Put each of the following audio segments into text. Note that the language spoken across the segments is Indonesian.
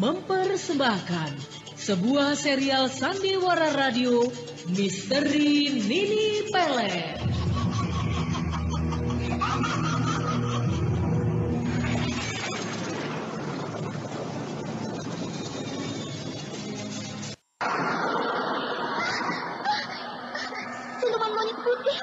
mempersembahkan sebuah serial sandiwara radio Misteri Nini Pelet. Siluman monyet putih.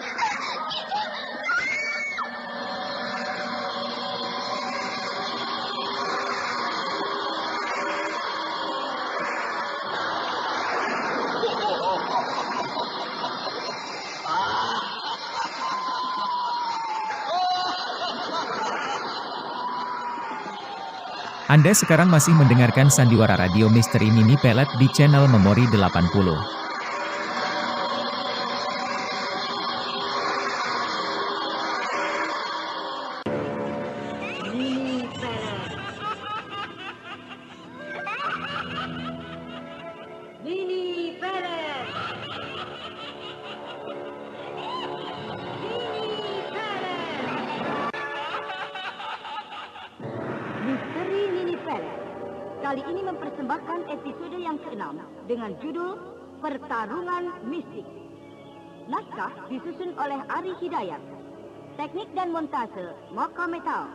Anda sekarang masih mendengarkan Sandiwara Radio Misteri Nini Pelet di channel Memori 80. Nini Pelet. Nini Pelet. Misteri Nini Pelet kali ini mempersembahkan episode yang ke-6 dengan judul Pertarungan Mistik. Naskah disusun oleh Ari Hidayat. Teknik dan montase Moka Metal.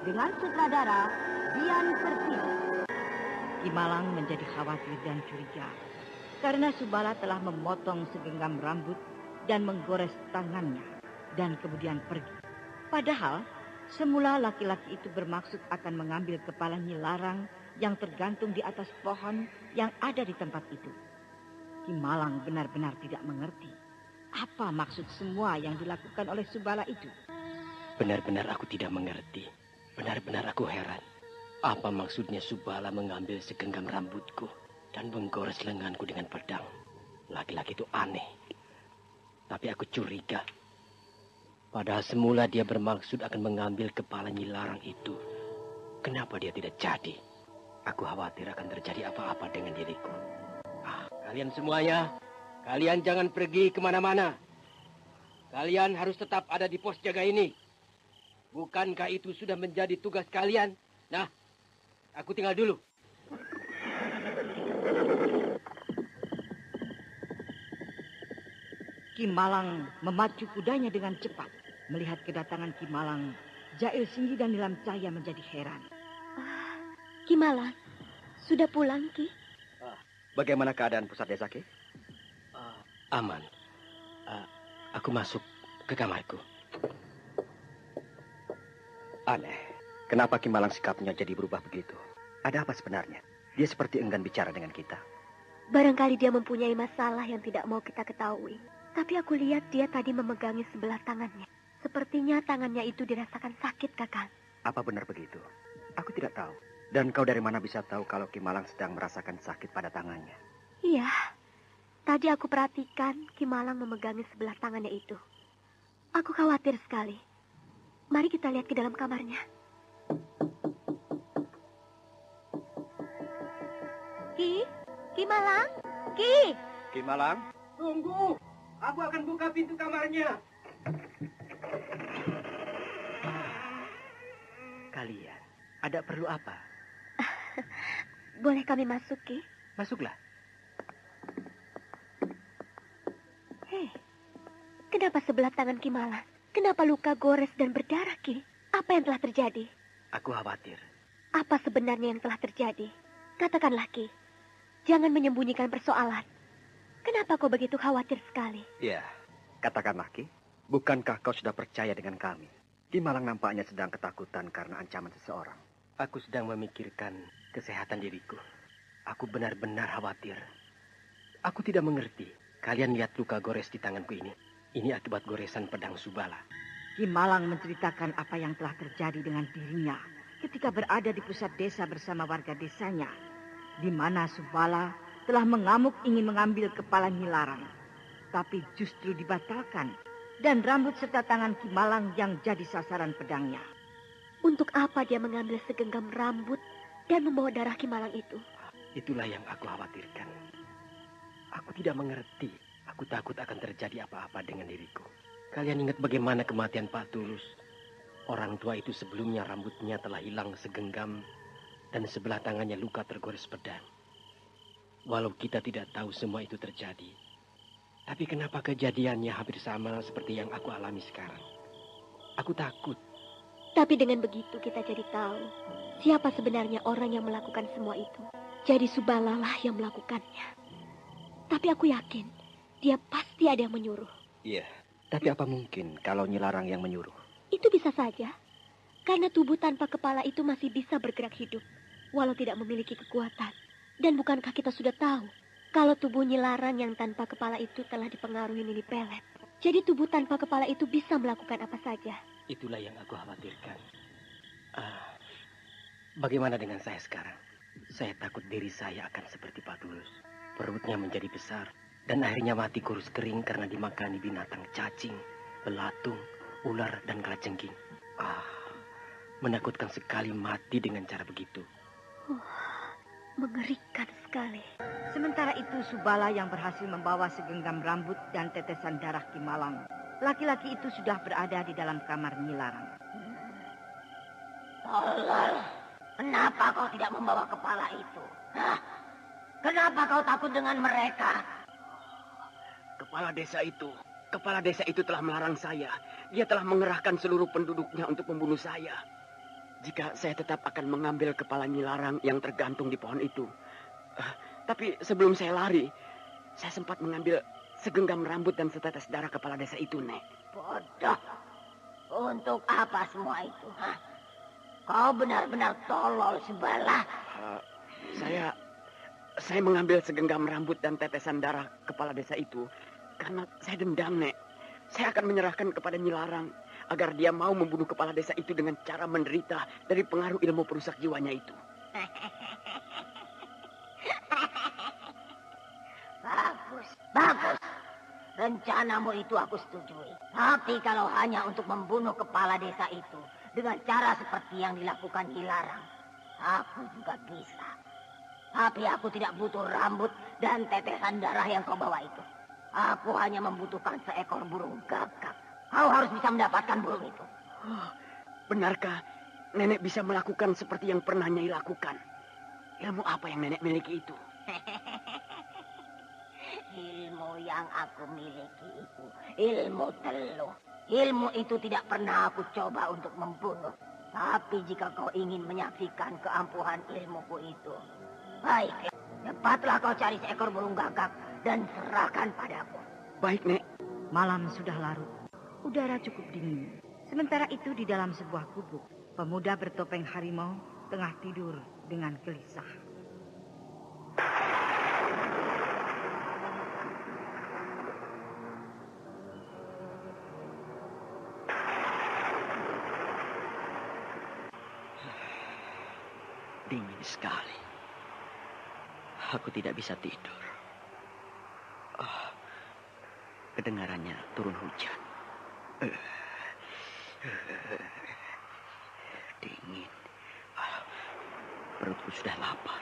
Dengan sutradara Dian Pertiwi. Ki Malang menjadi khawatir dan curiga karena Subala telah memotong segenggam rambut dan menggores tangannya dan kemudian pergi. Padahal semula laki-laki itu bermaksud akan mengambil kepala Nyilarang yang tergantung di atas pohon yang ada di tempat itu. Ki Malang benar-benar tidak mengerti apa maksud semua yang dilakukan oleh Subala itu. Benar-benar aku tidak mengerti. Benar-benar aku heran. Apa maksudnya Subala mengambil segenggam rambutku dan menggores lenganku dengan pedang? Laki-laki itu aneh. Tapi aku curiga. Padahal semula dia bermaksud akan mengambil kepala Nyilarang itu. Kenapa dia tidak jadi? Aku khawatir akan terjadi apa-apa dengan diriku. Kalian semuanya, kalian jangan pergi kemana-mana. Kalian harus tetap ada di pos jaga ini. Bukankah itu sudah menjadi tugas kalian? Nah, aku tinggal dulu. Ki Malang memacu kudanya dengan cepat. Melihat kedatangan Ki Malang, Jail Singgi dan Nilam Cahya menjadi heran. Ki Malang, sudah pulang, Ki? Bagaimana keadaan pusat desa, Ki? Aman. Aku masuk ke kamarku. Aneh. Kenapa Ki Malang sikapnya jadi berubah begitu? Ada apa sebenarnya? Dia seperti enggan bicara dengan kita. Barangkali dia mempunyai masalah yang tidak mau kita ketahui. Tapi aku lihat dia tadi memegangi sebelah tangannya. Sepertinya tangannya itu dirasakan sakit, Kakang. Apa benar begitu? Aku tidak tahu. Dan kau dari mana bisa tahu kalau Ki Malang sedang merasakan sakit pada tangannya? Iya, tadi aku perhatikan Ki Malang memegangi sebelah tangannya itu. Aku khawatir sekali. Mari kita lihat ke dalam kamarnya. Ki Malang, Ki. Ki Malang? Tunggu, aku akan buka pintu kamarnya. Kalian, ada perlu apa? Boleh kami masuk, Ki? Masuklah. Hei, kenapa sebelah tangan Ki Malang? Kenapa luka gores dan berdarah, Ki? Apa yang telah terjadi? Aku khawatir. Apa sebenarnya yang telah terjadi? Katakanlah, Ki. Jangan menyembunyikan persoalan. Kenapa kau begitu khawatir sekali? Ya, katakanlah, Ki. Bukankah kau sudah percaya dengan kami? Ki Malang nampaknya sedang ketakutan karena ancaman seseorang. Aku sedang memikirkan kesehatan diriku. Aku benar-benar khawatir. Aku tidak mengerti. Kalian lihat luka gores di tanganku ini. Ini akibat goresan pedang Subala. Ki Malang menceritakan apa yang telah terjadi dengan dirinya ketika berada di pusat desa bersama warga desanya, di mana Subala telah mengamuk ingin mengambil kepala Nyilarang, tapi justru dibatalkan dan rambut serta tangan Ki Malang yang jadi sasaran pedangnya. Untuk apa dia mengambil segenggam rambut dan membawa darah Ki Malang itu? Itulah yang aku khawatirkan. Aku tidak mengerti. Aku takut akan terjadi apa-apa dengan diriku. Kalian ingat bagaimana kematian Pak Tulus? Orang tua itu sebelumnya rambutnya telah hilang segenggam dan sebelah tangannya luka tergores pedang. Walau kita tidak tahu semua itu terjadi, tapi kenapa kejadiannya hampir sama seperti yang aku alami sekarang? Aku takut. Tapi dengan begitu kita jadi tahu siapa sebenarnya orang yang melakukan semua itu. Jadi Subala lah yang melakukannya. Tapi aku yakin dia pasti ada yang menyuruh. Iya, tapi apa mungkin kalau Nyi Larang yang menyuruh? Itu bisa saja. Karena tubuh tanpa kepala itu masih bisa bergerak hidup, walau tidak memiliki kekuatan. Dan bukankah kita sudah tahu kalau tubuh Nyi Larang yang tanpa kepala itu telah dipengaruhi Nini Pelet. Jadi tubuh tanpa kepala itu bisa melakukan apa saja. Itulah yang aku khawatirkan. Bagaimana dengan saya sekarang? Saya takut diri saya akan seperti Pak Tulus. Perutnya menjadi besar dan akhirnya mati kurus kering karena dimakani binatang cacing, belatung, ular, dan kalajengking. Menakutkan sekali mati dengan cara begitu. Mengerikan sekali. Sementara itu Subala yang berhasil membawa segenggam rambut dan tetesan darah Ki Malang. Laki-laki itu sudah berada di dalam kamar Nyi Larang. Tolol, kenapa kau tidak membawa kepala itu? Kenapa kau takut dengan mereka? Kepala desa itu telah melarang saya. Dia telah mengerahkan seluruh penduduknya untuk membunuh saya. Jika saya tetap akan mengambil kepala Nyi Larang yang tergantung di pohon itu. Tapi sebelum saya lari, saya sempat mengambil segenggam rambut dan setetes darah kepala desa itu, Nek. Bodoh. Untuk apa semua itu? Kau benar-benar tolol, Subala. Saya mengambil segenggam rambut dan tetesan darah kepala desa itu karena saya dendam, Nek. Saya akan menyerahkan kepada Nyi Larang agar dia mau membunuh kepala desa itu dengan cara menderita dari pengaruh ilmu perusak jiwanya itu. Bagus. Rencanamu itu aku setujui. Tapi kalau hanya untuk membunuh kepala desa itu dengan cara seperti yang dilakukan Nyi Larang, aku juga bisa. Tapi aku tidak butuh rambut dan tetesan darah yang kau bawa itu. Aku hanya membutuhkan seekor burung gagak. Kau harus bisa mendapatkan burung itu. Benarkah nenek bisa melakukan seperti yang pernah Nyai lakukan? Ilmu apa yang nenek miliki itu? Ilmu yang aku miliki itu ilmu teluh. Ilmu itu tidak pernah aku coba untuk membunuh. Tapi jika kau ingin menyaksikan keampuhan ilmuku itu, baik, cepatlah kau cari seekor burung gagak dan serahkan padaku. Baik, Nek. Malam sudah larut. Udara cukup dingin. Sementara itu di dalam sebuah gubuk, pemuda bertopeng harimau tengah tidur dengan gelisah. Dingin sekali. Aku tidak bisa tidur. Kedengarannya turun hujan. Dingin. Perutku sudah lapar.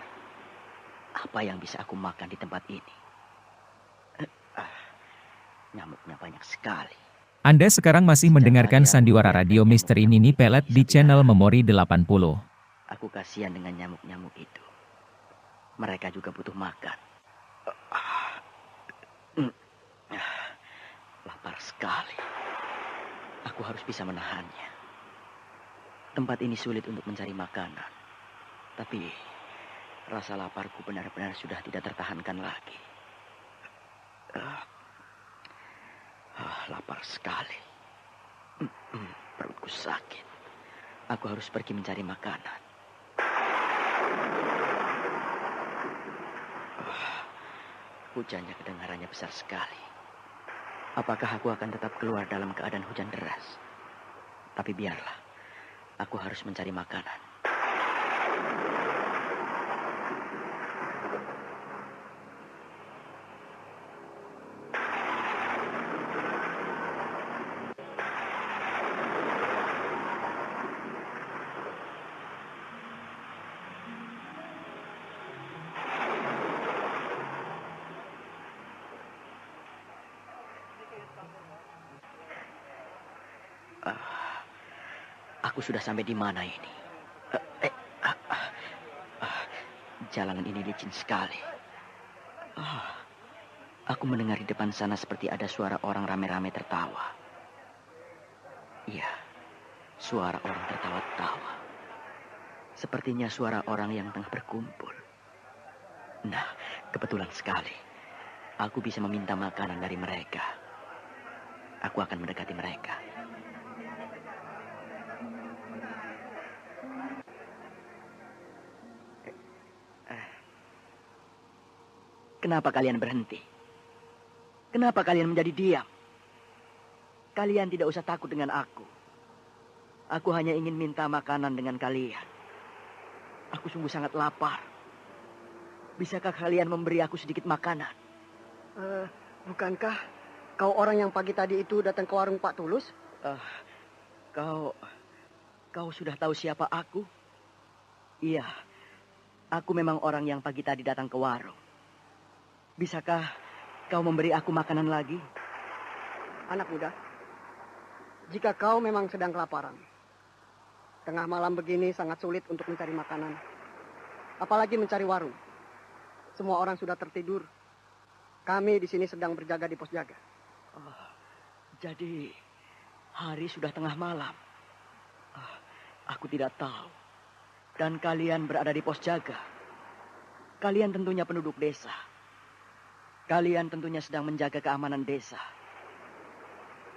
Apa yang bisa aku makan di tempat ini? Nyamuknya banyak sekali. Anda sekarang masih mendengarkan sandiwara radio Misteri Nini Pelet di channel Memori 80. Aku kasihan dengan nyamuk-nyamuk itu. Mereka juga butuh makan. Lapar sekali. Aku harus bisa menahannya. Tempat ini sulit untuk mencari makanan. Tapi rasa laparku benar-benar sudah tidak tertahankan lagi. Lapar sekali. Perutku sakit. Aku harus pergi mencari makanan. Hujannya kedengarannya besar sekali. Apakah aku akan tetap keluar dalam keadaan hujan deras? Tapi biarlah. Aku harus mencari makanan. Aku sudah sampai di mana ini? Jalanan ini licin sekali. Aku mendengar di depan sana seperti ada suara orang rame-rame tertawa. Iya, suara orang tertawa-tawa. Sepertinya suara orang yang tengah berkumpul. Nah, kebetulan sekali. Aku bisa meminta makanan dari mereka. Aku akan mendekati mereka. Kenapa kalian berhenti? Kenapa kalian menjadi diam? Kalian tidak usah takut dengan aku. Aku hanya ingin minta makanan dengan kalian. Aku sungguh sangat lapar. Bisakah kalian memberi aku sedikit makanan? Bukankah kau orang yang pagi tadi itu datang ke warung Pak Tulus? Kau sudah tahu siapa aku? Iya, aku memang orang yang pagi tadi datang ke warung. Bisakah kau memberi aku makanan lagi? Anak muda, jika kau memang sedang kelaparan, tengah malam begini sangat sulit untuk mencari makanan. Apalagi mencari warung. Semua orang sudah tertidur. Kami di sini sedang berjaga di pos jaga. Jadi hari sudah tengah malam. Aku tidak tahu. Dan kalian berada di pos jaga. Kalian tentunya penduduk desa. Kalian tentunya sedang menjaga keamanan desa.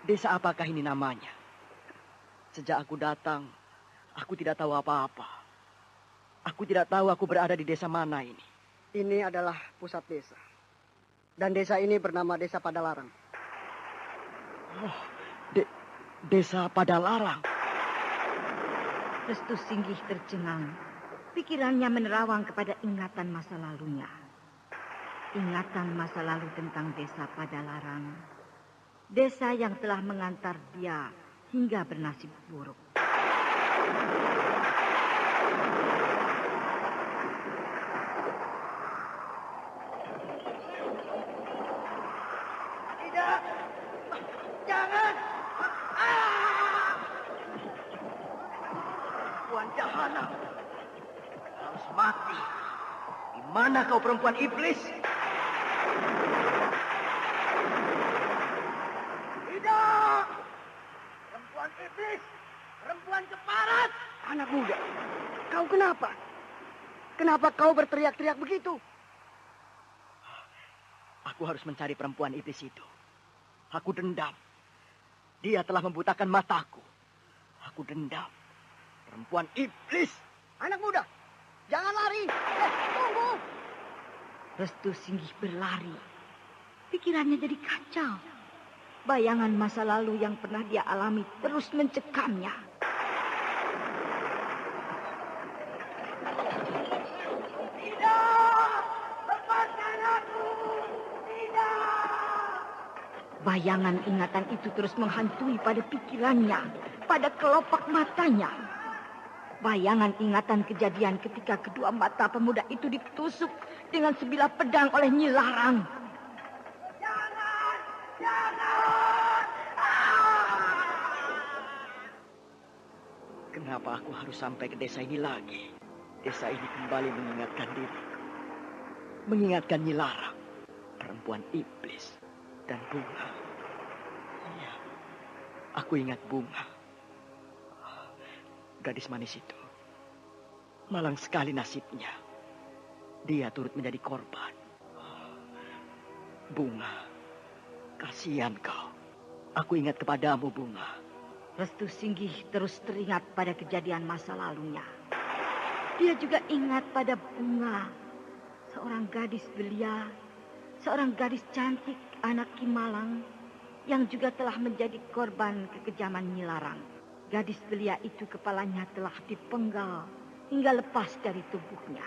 Desa apakah ini namanya? Sejak aku datang, aku tidak tahu apa-apa. Aku tidak tahu aku berada di desa mana ini. Ini adalah pusat desa. Dan desa ini bernama Desa Padalarang. Desa Padalarang. Restu Singgih tercengang. Pikirannya menerawang kepada ingatan masa lalunya. Ingatan masa lalu tentang Desa Padalarang. Desa yang telah mengantar dia hingga bernasib buruk. Tidak! Jangan! Perempuan jahanam! Harus mati! Di mana kau perempuan iblis? Tidak! Perempuan iblis! Perempuan keparat! Anak muda, kau kenapa? Kenapa kau berteriak-teriak begitu? Aku harus mencari perempuan iblis itu. Aku dendam. Dia telah membutakan mataku. Aku dendam. Perempuan iblis. Anak muda, jangan lari. Tunggu. Restu Singgih berlari. Pikirannya jadi kacau. Bayangan masa lalu yang pernah dia alami terus mencekamnya. Tidak! Lepaskan aku! Tidak! Bayangan ingatan itu terus menghantui pada pikirannya, pada kelopak matanya. Bayangan ingatan kejadian ketika kedua mata pemuda itu ditusuk dengan sebilah pedang oleh Nyi Larang. Jangan! Jangan! Ah! Kenapa aku harus sampai ke desa ini lagi? Desa ini kembali mengingatkan diriku. Mengingatkan Nyi Larang, perempuan iblis, dan Bunga. Iya, aku ingat Bunga. Gadis manis itu. Malang sekali nasibnya. Dia turut menjadi korban. Bunga, kasihan kau. Aku ingat kepadamu, Bunga. Restu Singgih terus teringat pada kejadian masa lalunya. Dia juga ingat pada Bunga, seorang gadis belia, seorang gadis cantik anak Ki Malang yang juga telah menjadi korban kekejaman Nyi Larang. Gadis belia itu kepalanya telah dipenggal hingga lepas dari tubuhnya.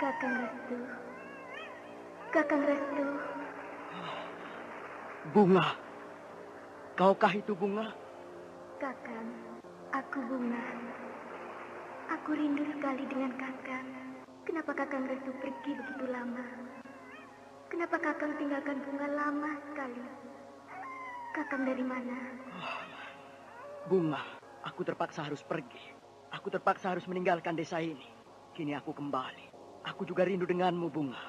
Kakang Restu. Kakang Restu. Bunga. Kaukah itu Bunga? Kakang, aku Bunga. Aku rindu sekali dengan Kakang. Kenapa Kakang Restu pergi begitu lama? Kenapa Kakang tinggalkan Bunga lama sekali? Kakang dari mana? Bunga, aku terpaksa harus pergi. Aku terpaksa harus meninggalkan desa ini. Kini aku kembali. Aku juga rindu denganmu, Bunga.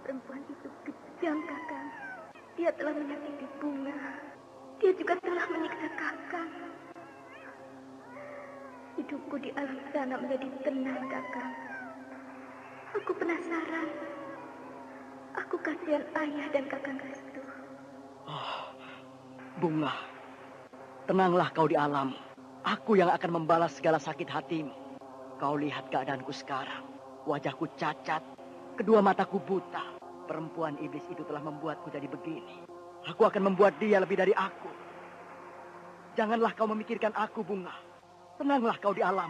Perempuan itu kejam, Kakang. Dia telah menyakiti Bunga. Dia juga telah menyiksa Kakang. Hidupku di alam sana menjadi tenang, Kakang. Aku penasaran. Aku kasihan ayah dan Kakang Restu. Bunga, tenanglah kau di alam. Aku yang akan membalas segala sakit hatimu. Kau lihat keadaanku sekarang. Wajahku cacat, kedua mataku buta. Perempuan iblis itu telah membuatku jadi begini. Aku akan membuat dia lebih dari aku. Janganlah kau memikirkan aku, Bunga. Tenanglah kau di alam.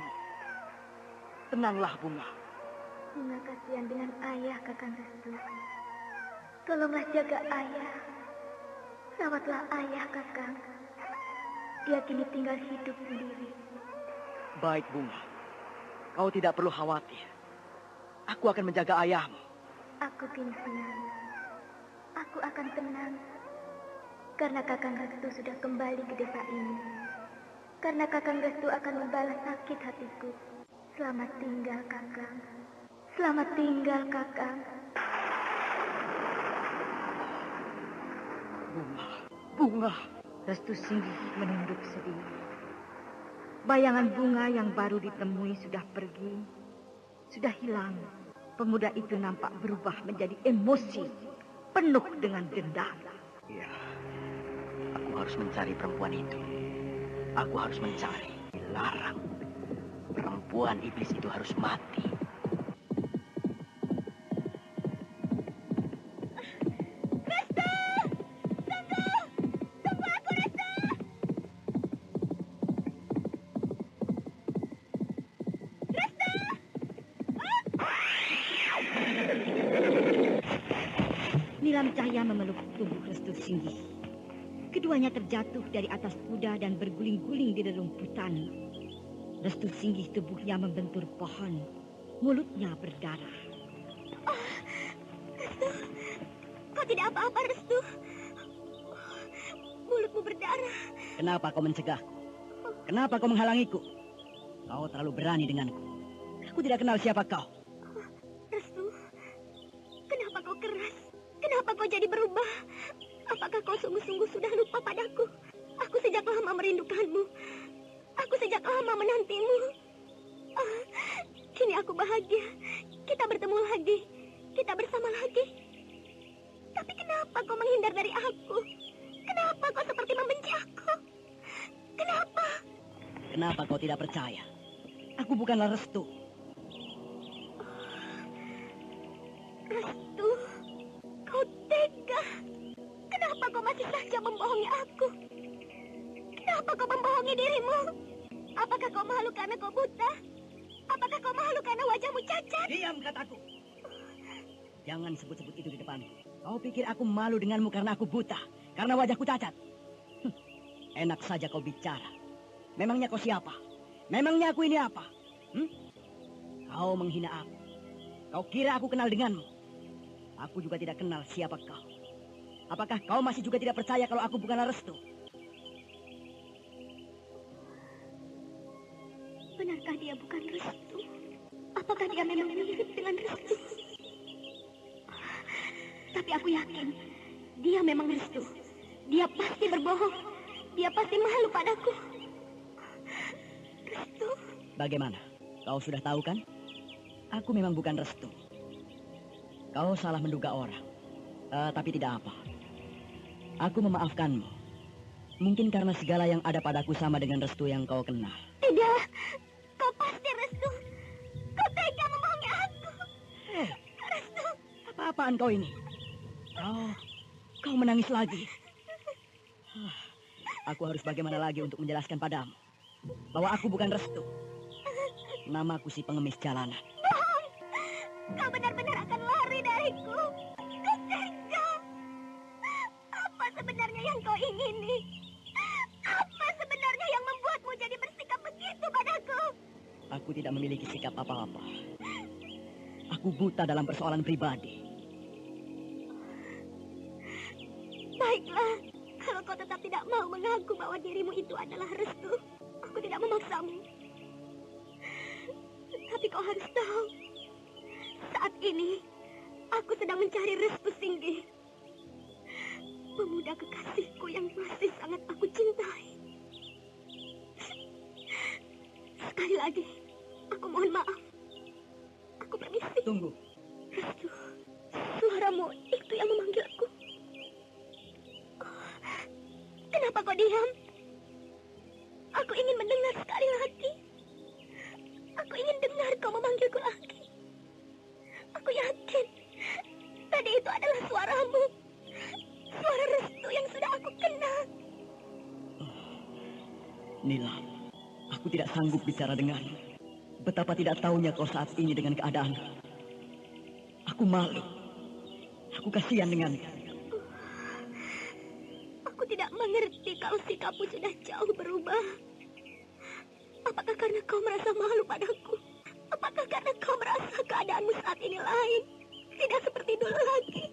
Tenanglah, Bunga. Bunga kasihan dengan ayah, Kakang Restu. Tolonglah jaga ayah. Rawatlah ayah, Kakang. Dia kini tinggal hidup sendiri. Baik, Bunga. Kau tidak perlu khawatir. Aku akan menjaga ayahmu. Aku kini tenang. Aku akan tenang. Karena Kakang Restu sudah kembali ke desa ini. Karena Kakang Restu akan membalas sakit hatiku. Selamat tinggal, Kakang. Selamat tinggal, Kakang. Bunga. Restu Singgih menunduk sedih. Bayangan Bunga yang baru ditemui sudah pergi. Sudah hilang. Pemuda itu nampak berubah menjadi emosi. Penuh dengan dendam. Ya, aku harus mencari perempuan itu. Aku harus mencari. Dilarang. Perempuan iblis itu harus mati. Nilam Cahya memeluk tubuh Restu Singgih. Keduanya terjatuh dari atas kuda dan berguling-guling di rerumputan. Restu Singgih tubuhnya membentur pohon. Mulutnya berdarah. Restu, kau tidak apa-apa, Restu. Mulutmu berdarah. Kenapa kau mencegahku? Kenapa kau menghalangiku? Kau terlalu berani denganku. Aku tidak kenal siapa kau. Restu, kenapa kau keras? Kenapa kau jadi berubah? Apakah kau sungguh-sungguh sudah lupa padaku? Aku sejak lama merindukanmu. Aku sejak lama menantimu. Kini aku bahagia. Kita bertemu lagi. Kita bersama lagi. Tapi kenapa kau menghindar dari aku? Kenapa kau seperti membenci aku? Kenapa? Kenapa kau tidak percaya? Aku bukanlah Restu. Restu, kau tega. Kenapa kau masih saja membohongi aku? Kenapa kau membohongi dirimu? Apakah kau malu karena kau buta? Apakah kau malu karena wajahmu cacat? Diam, kataku. Jangan sebut-sebut itu di depanku. Kau pikir aku malu denganmu karena aku buta? Karena wajahku cacat? Enak saja kau bicara. Memangnya kau siapa? Memangnya aku ini apa? Kau menghina aku. Kau kira aku kenal denganmu? Aku juga tidak kenal siapa kau. Apakah kau masih juga tidak percaya kalau aku bukanlah Restu? Benarkah dia bukan Restu? Apakah dia memang mirip dengan Restu? Tapi aku yakin dia memang Restu. Dia pasti berbohong. Dia pasti malu padaku. Restu. Bagaimana? Kau sudah tahu kan? Aku memang bukan Restu. Kau salah menduga orang. Tapi tidak apa. Aku memaafkanmu. Mungkin karena segala yang ada padaku sama dengan Restu yang kau kenal. Tidak. Kau pasti Restu. Kau tega membohongi aku. Restu. Apa-apaan kau ini? Kau menangis lagi. Aku harus bagaimana lagi untuk menjelaskan padamu bahwa aku bukan Restu. Namaku si pengemis jalanan. Bohong. Kau benar-benar akan lari dariku. Kau tega. Apa sebenarnya yang kau ingini? Apa sebenarnya yang membuatmu jadi bersikap begitu? Aku tidak memiliki sikap apa-apa. Aku buta dalam persoalan pribadi. Baiklah, kalau kau tetap tidak mau mengaku bahwa dirimu itu adalah Restu, aku tidak memaksamu. Tapi kau harus tahu, saat ini aku sedang mencari Restu Singgi, pemuda kekasihku yang masih sangat aku cintai. Sekali lagi, aku mohon maaf. Aku permisi. Tunggu. Restu, suaramu itu yang memanggilku. Kenapa kau diam? Aku ingin mendengar sekali lagi. Aku ingin dengar kau memanggilku lagi. Aku yakin tadi itu adalah suaramu. Suara Restu yang sudah aku kenal. Nilam, aku tidak sanggup bicara denganmu. Betapa tidak tahunya kau saat ini dengan keadaan. Aku malu. Aku kasihan denganmu. Aku tidak mengerti kalau sikapmu sudah jauh berubah. Apakah karena kau merasa malu padaku? Apakah karena kau merasa keadaanmu saat ini lain? Tidak seperti dulu lagi.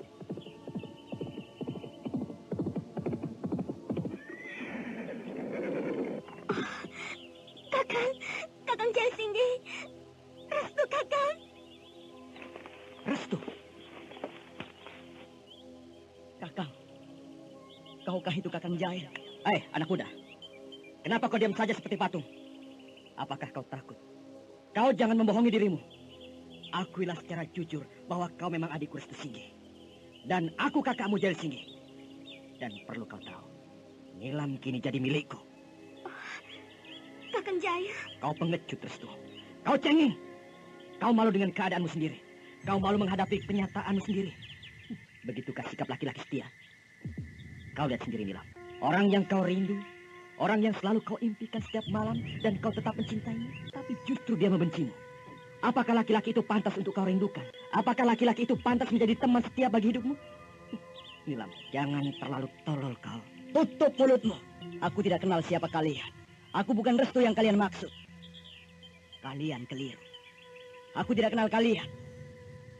Kakang Jaya Singgi. Restu, Kakang. Restu. Kakang. Kaukah itu Kakang Jaya? Anak muda. Kenapa kau diam saja seperti patung? Apakah kau takut? Kau jangan membohongi dirimu. Akuilah secara jujur bahwa kau memang adikku Restu Singgi. Dan aku kakakmu Jaya Singgi. Dan perlu kau tahu, Nilam kini jadi milikku. Kakang Jaya. Kau pengecut, Restu. Kau cengeng. Kau malu dengan keadaanmu sendiri. Kau malu menghadapi kenyataanmu sendiri. Begitukah sikap laki-laki setia? Kau lihat sendiri, Nilam. Orang yang kau rindu, orang yang selalu kau impikan setiap malam, dan kau tetap mencintainya, tapi justru dia membencimu. Apakah laki-laki itu pantas untuk kau rindukan? Apakah laki-laki itu pantas menjadi teman setia bagi hidupmu? Nilam, jangan terlalu tolol kau. Tutup mulutmu. Aku tidak kenal siapa kalian. Aku bukan Restu yang kalian maksud. Kalian keliru. Aku tidak kenal kalian.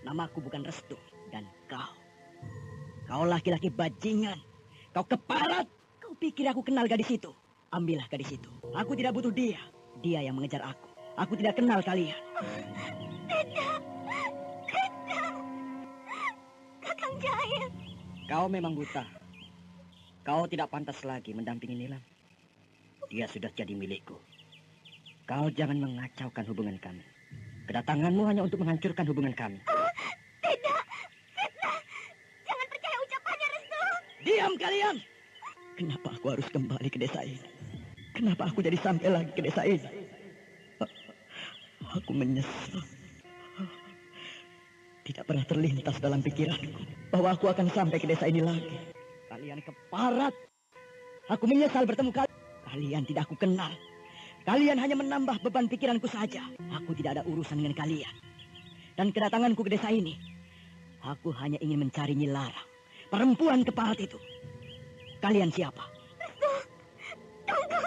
Namaku bukan Restu. Dan kau. Kau laki-laki bajingan. Kau keparat. Kau pikir aku kenal gadis itu? Ambillah gadis itu. Aku tidak butuh dia. Dia yang mengejar aku. Aku tidak kenal kalian. Tidak. Tidak. Kakang Jaya. Kau memang buta. Kau tidak pantas lagi mendampingi Nilam. Dia sudah jadi milikku. Kau jangan mengacaukan hubungan kami. Kedatanganmu hanya untuk menghancurkan hubungan kami. Tidak. Fitnah. Jangan percaya ucapannya, Restu. Diam kalian! Kenapa aku harus kembali ke desa ini? Kenapa aku jadi sampai lagi ke desa ini? Aku menyesal. Tidak pernah terlintas dalam pikiranku bahwa aku akan sampai ke desa ini lagi. Kalian keparat. Aku menyesal bertemu kalian. Kalian tidak aku kenal. Kalian hanya menambah beban pikiranku saja. Aku tidak ada urusan dengan kalian. Dan kedatanganku ke desa ini, aku hanya ingin mencari Nyi Larang, perempuan keparat itu. Kalian siapa? Restu, tunggu.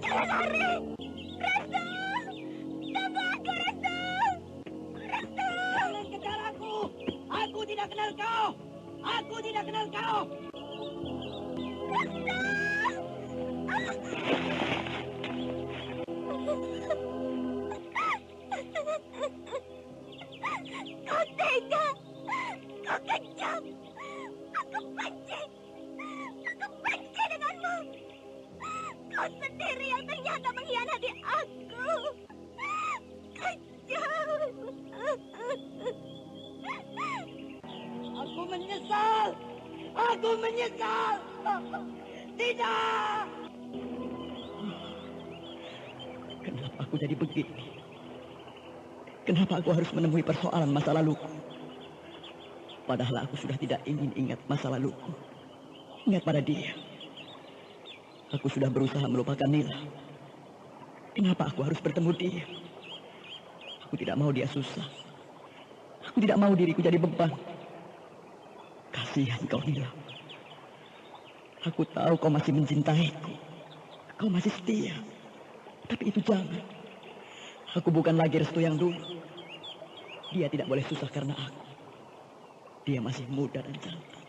Jangan lari. Restu, tunggu aku, Restu. Restu. Jangan kejar aku. Aku tidak kenal kau. Aku tidak kenal kau. Restu. Kau tega, kau kejam. Aku benci denganmu. Kau sendiri yang ternyata mengkhianati aku. Kejam. Aku menyesal. Aku menyesal. Tidak. Kenapa aku jadi begini? Kenapa aku harus menemui persoalan masa laluku? Padahal aku sudah tidak ingin ingat masa laluku. Ingat pada dia. Aku sudah berusaha melupakan Nila. Kenapa aku harus bertemu dia? Aku tidak mau dia susah. Aku tidak mau diriku jadi beban. Kasihan kau, Nila. Aku tahu kau masih mencintaiku. Kau masih setia. Tapi itu jangan. Aku bukan lagi Restu yang dulu. Dia tidak boleh susah karena aku. Dia masih muda dan cantik.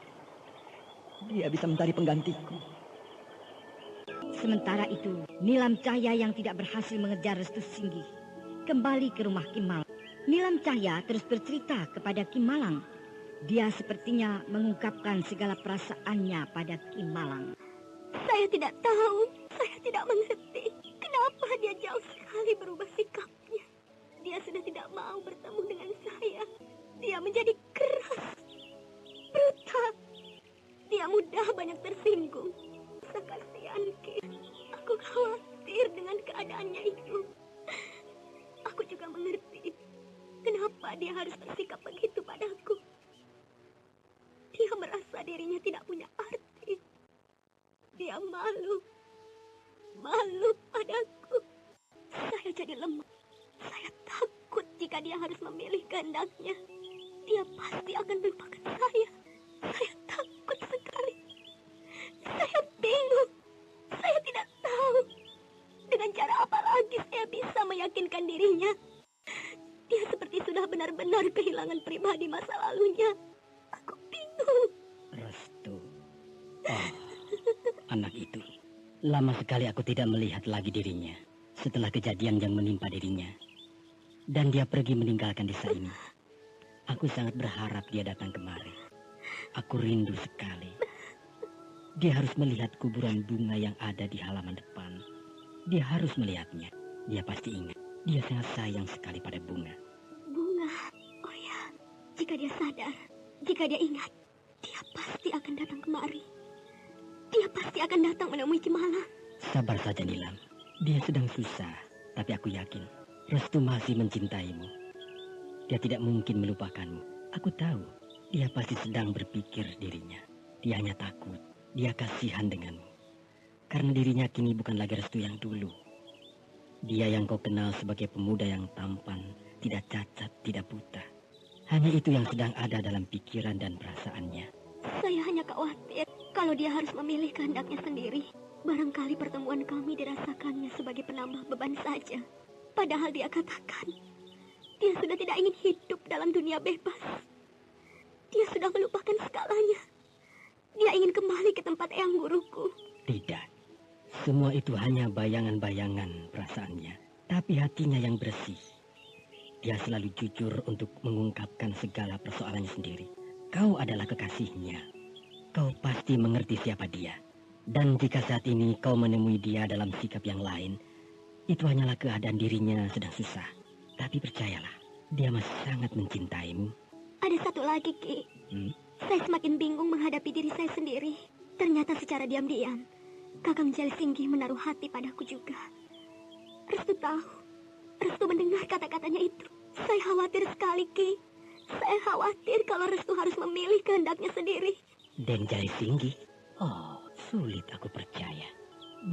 Dia bisa mencari penggantiku. Sementara itu, Nilam Cahya yang tidak berhasil mengejar Restu Singgih kembali ke rumah Ki Malang. Nilam Cahya terus bercerita kepada Ki Malang. Dia sepertinya mengungkapkan segala perasaannya pada Ki Malang. Saya tidak tahu, saya tidak mengerti kenapa dia jauh sekali berubah sikapnya. Dia sudah tidak mau bertemu dengan saya. Dia menjadi keras, brutal. Dia mudah banyak tersinggung. Kasihan Ki. Aku khawatir dengan keadaannya itu. Aku juga mengerti kenapa dia harus bersikap begitu padaku. Dia merasa dirinya tidak punya arti. Dia malu padaku. Saya jadi lemah. Saya takut jika dia harus memilih kehendaknya. Dia pasti akan melupakan saya. Saya takut sekali. Saya bingung. Saya tidak tahu dengan cara apa lagi saya bisa meyakinkan dirinya. Dia seperti sudah benar-benar kehilangan pribadi masa lalunya. Aku bingung. Restu. Oh, anak itu. Lama sekali aku tidak melihat lagi dirinya setelah kejadian yang menimpa dirinya. Dan dia pergi meninggalkan desa ini. Aku sangat berharap dia datang kemari. Aku rindu sekali. Dia harus melihat kuburan bunga yang ada di halaman depan. Dia harus melihatnya. Dia pasti ingat. Dia sangat sayang sekali pada bunga. Bunga? Oh ya, jika dia sadar, jika dia ingat, dia pasti akan datang kemari. Dia pasti akan datang menemui Ki Malang. Sabar saja Nilam. Dia sedang susah, tapi aku yakin Restu masih mencintaimu. Dia tidak mungkin melupakanmu. Aku tahu, dia pasti sedang berpikir dirinya. Dia hanya takut, dia kasihan denganmu. Karena dirinya kini bukan lagi Restu yang dulu. Dia yang kau kenal sebagai pemuda yang tampan, tidak cacat, tidak buta. Hanya itu yang sedang ada dalam pikiran dan perasaannya. Saya hanya khawatir kalau dia harus memilih kehendaknya sendiri. Barangkali pertemuan kami dirasakannya sebagai penambah beban saja. Padahal dia katakan, dia sudah tidak ingin hidup dalam dunia bebas. Dia sudah melupakan segalanya. Dia ingin kembali ke tempat eyang guruku. Tidak. Semua itu hanya bayangan-bayangan perasaannya. Tapi hatinya yang bersih. Dia selalu jujur untuk mengungkapkan segala persoalannya sendiri. Kau adalah kekasihnya. Kau pasti mengerti siapa dia. Dan jika saat ini kau menemui dia dalam sikap yang lain, itu hanyalah keadaan dirinya sedang susah. Tapi percayalah, dia masih sangat mencintaimu. Ada satu lagi, Ki. Saya semakin bingung menghadapi diri saya sendiri. Ternyata secara diam-diam, Kakang Jalisinggi menaruh hati padaku juga. Restu tahu, Restu mendengar kata-katanya itu. Saya khawatir sekali, Ki. Saya khawatir kalau Restu harus memilih kehendaknya sendiri. Den Jalisinggi? Oh, sulit aku percaya.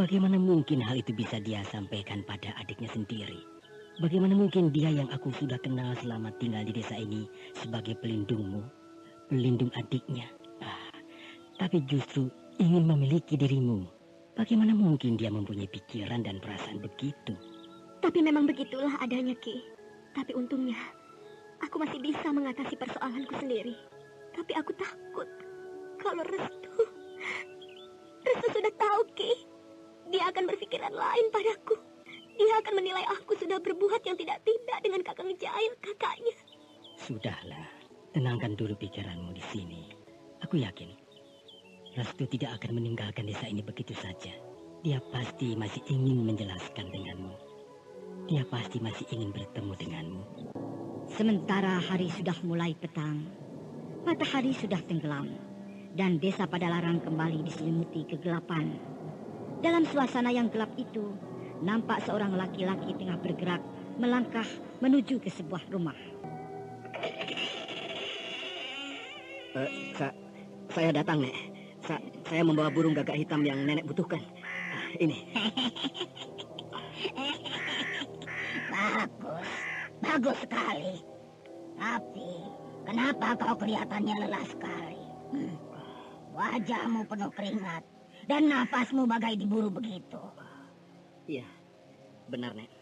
Bagaimana mungkin hal itu bisa dia sampaikan pada adiknya sendiri? Bagaimana mungkin dia yang aku sudah kenal selama tinggal di desa ini sebagai pelindungmu, pelindung adiknya? Tapi justru ingin memiliki dirimu. Bagaimana mungkin dia mempunyai pikiran dan perasaan begitu? Tapi memang begitulah adanya, Ki. Tapi untungnya, aku masih bisa mengatasi persoalanku sendiri. Tapi aku takut kalau Restu sudah tahu, Ki. Dia akan berpikiran lain padaku. Dia akan menilai aku sudah berbuat yang tidak-tidak dengan Kakang Jail, kakaknya. Sudahlah, tenangkan dulu pikiranmu di sini. Aku yakin Restu tidak akan meninggalkan desa ini begitu saja. Dia pasti masih ingin menjelaskan denganmu. Dia pasti masih ingin bertemu denganmu. Sementara hari sudah mulai petang, matahari sudah tenggelam, dan desa Padalarang kembali diselimuti kegelapan. Dalam suasana yang gelap itu, nampak seorang laki-laki tengah bergerak melangkah menuju ke sebuah rumah. Saya datang, Nek. Saya membawa burung gagak hitam yang Nenek butuhkan. Ini. Bagus sekali. Tapi, kenapa kau kelihatannya lelah sekali? Wajahmu penuh keringat dan napasmu bagai diburu begitu. Iya, benar, Nek.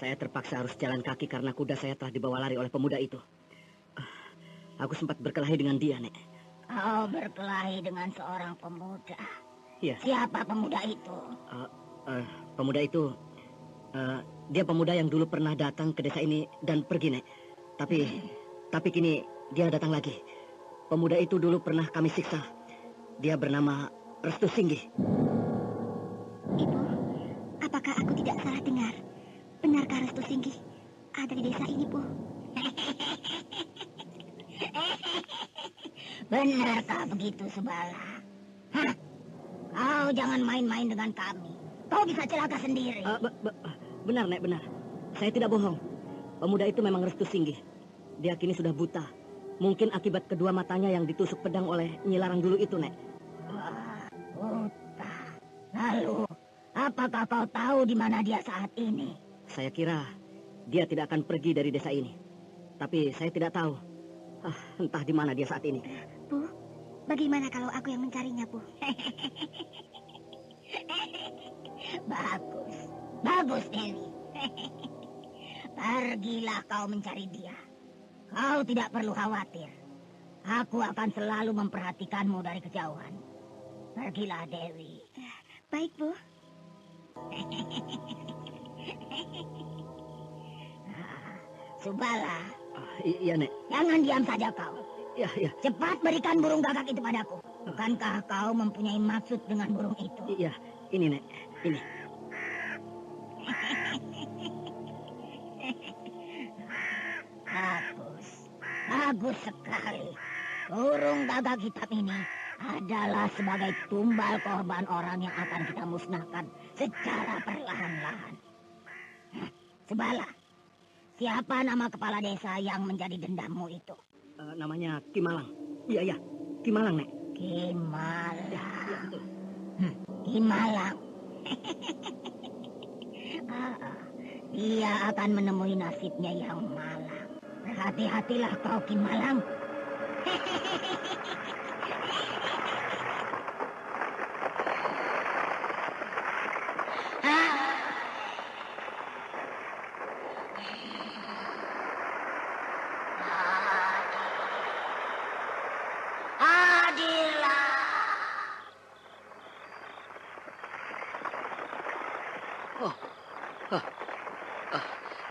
Saya terpaksa harus jalan kaki karena kuda saya telah dibawa lari oleh pemuda itu. Aku sempat berkelahi dengan dia, Nek. Kau berkelahi dengan seorang pemuda? Iya. Siapa pemuda itu? Pemuda itu, dia pemuda yang dulu pernah datang ke desa ini dan pergi, Nek. Tapi kini dia datang lagi. Pemuda itu dulu pernah kami siksa. Dia bernama Restu Singgih. Ibu, apakah aku tidak salah dengar? Benarkah Restu Singgih ada di desa ini, Bu? Benarkah begitu, Subala? Hah? Kau jangan main-main dengan kami. Kau bisa celaka sendiri. Benar, Nek, benar. Saya tidak bohong. Pemuda itu memang Restu Singgih. Dia kini sudah buta. Mungkin akibat kedua matanya yang ditusuk pedang oleh Nyi Larang dulu itu, Nek. Wah, buta. Lalu, apakah kau tahu di mana dia saat ini? Saya kira dia tidak akan pergi dari desa ini. Tapi saya tidak tahu. Entah di mana dia saat ini. Bu, bagaimana kalau aku yang mencarinya, Bu? Bagus. Bagus, Dewi. Pergilah kau mencari dia. Kau tidak perlu khawatir. Aku akan selalu memperhatikanmu dari kejauhan. Pergilah, Dewi. Baik, Bu. Subala. Iya, Nek. Jangan diam saja kau. Iya. Cepat berikan burung gagak itu padaku. Bukankah kau mempunyai maksud dengan burung itu? Iya, ini, Nek. Ini. Bagus sekali. Burung gagak hitam ini adalah sebagai tumbal korban orang yang akan kita musnahkan secara perlahan-lahan. Subala, siapa nama kepala desa yang menjadi dendammu itu? Namanya Kimalang. Iya, Kimalang, Nek. Kimalang. Kimalang. Dia akan menemui nasibnya yang malang. Berhati-hatilah kau, Kimalang.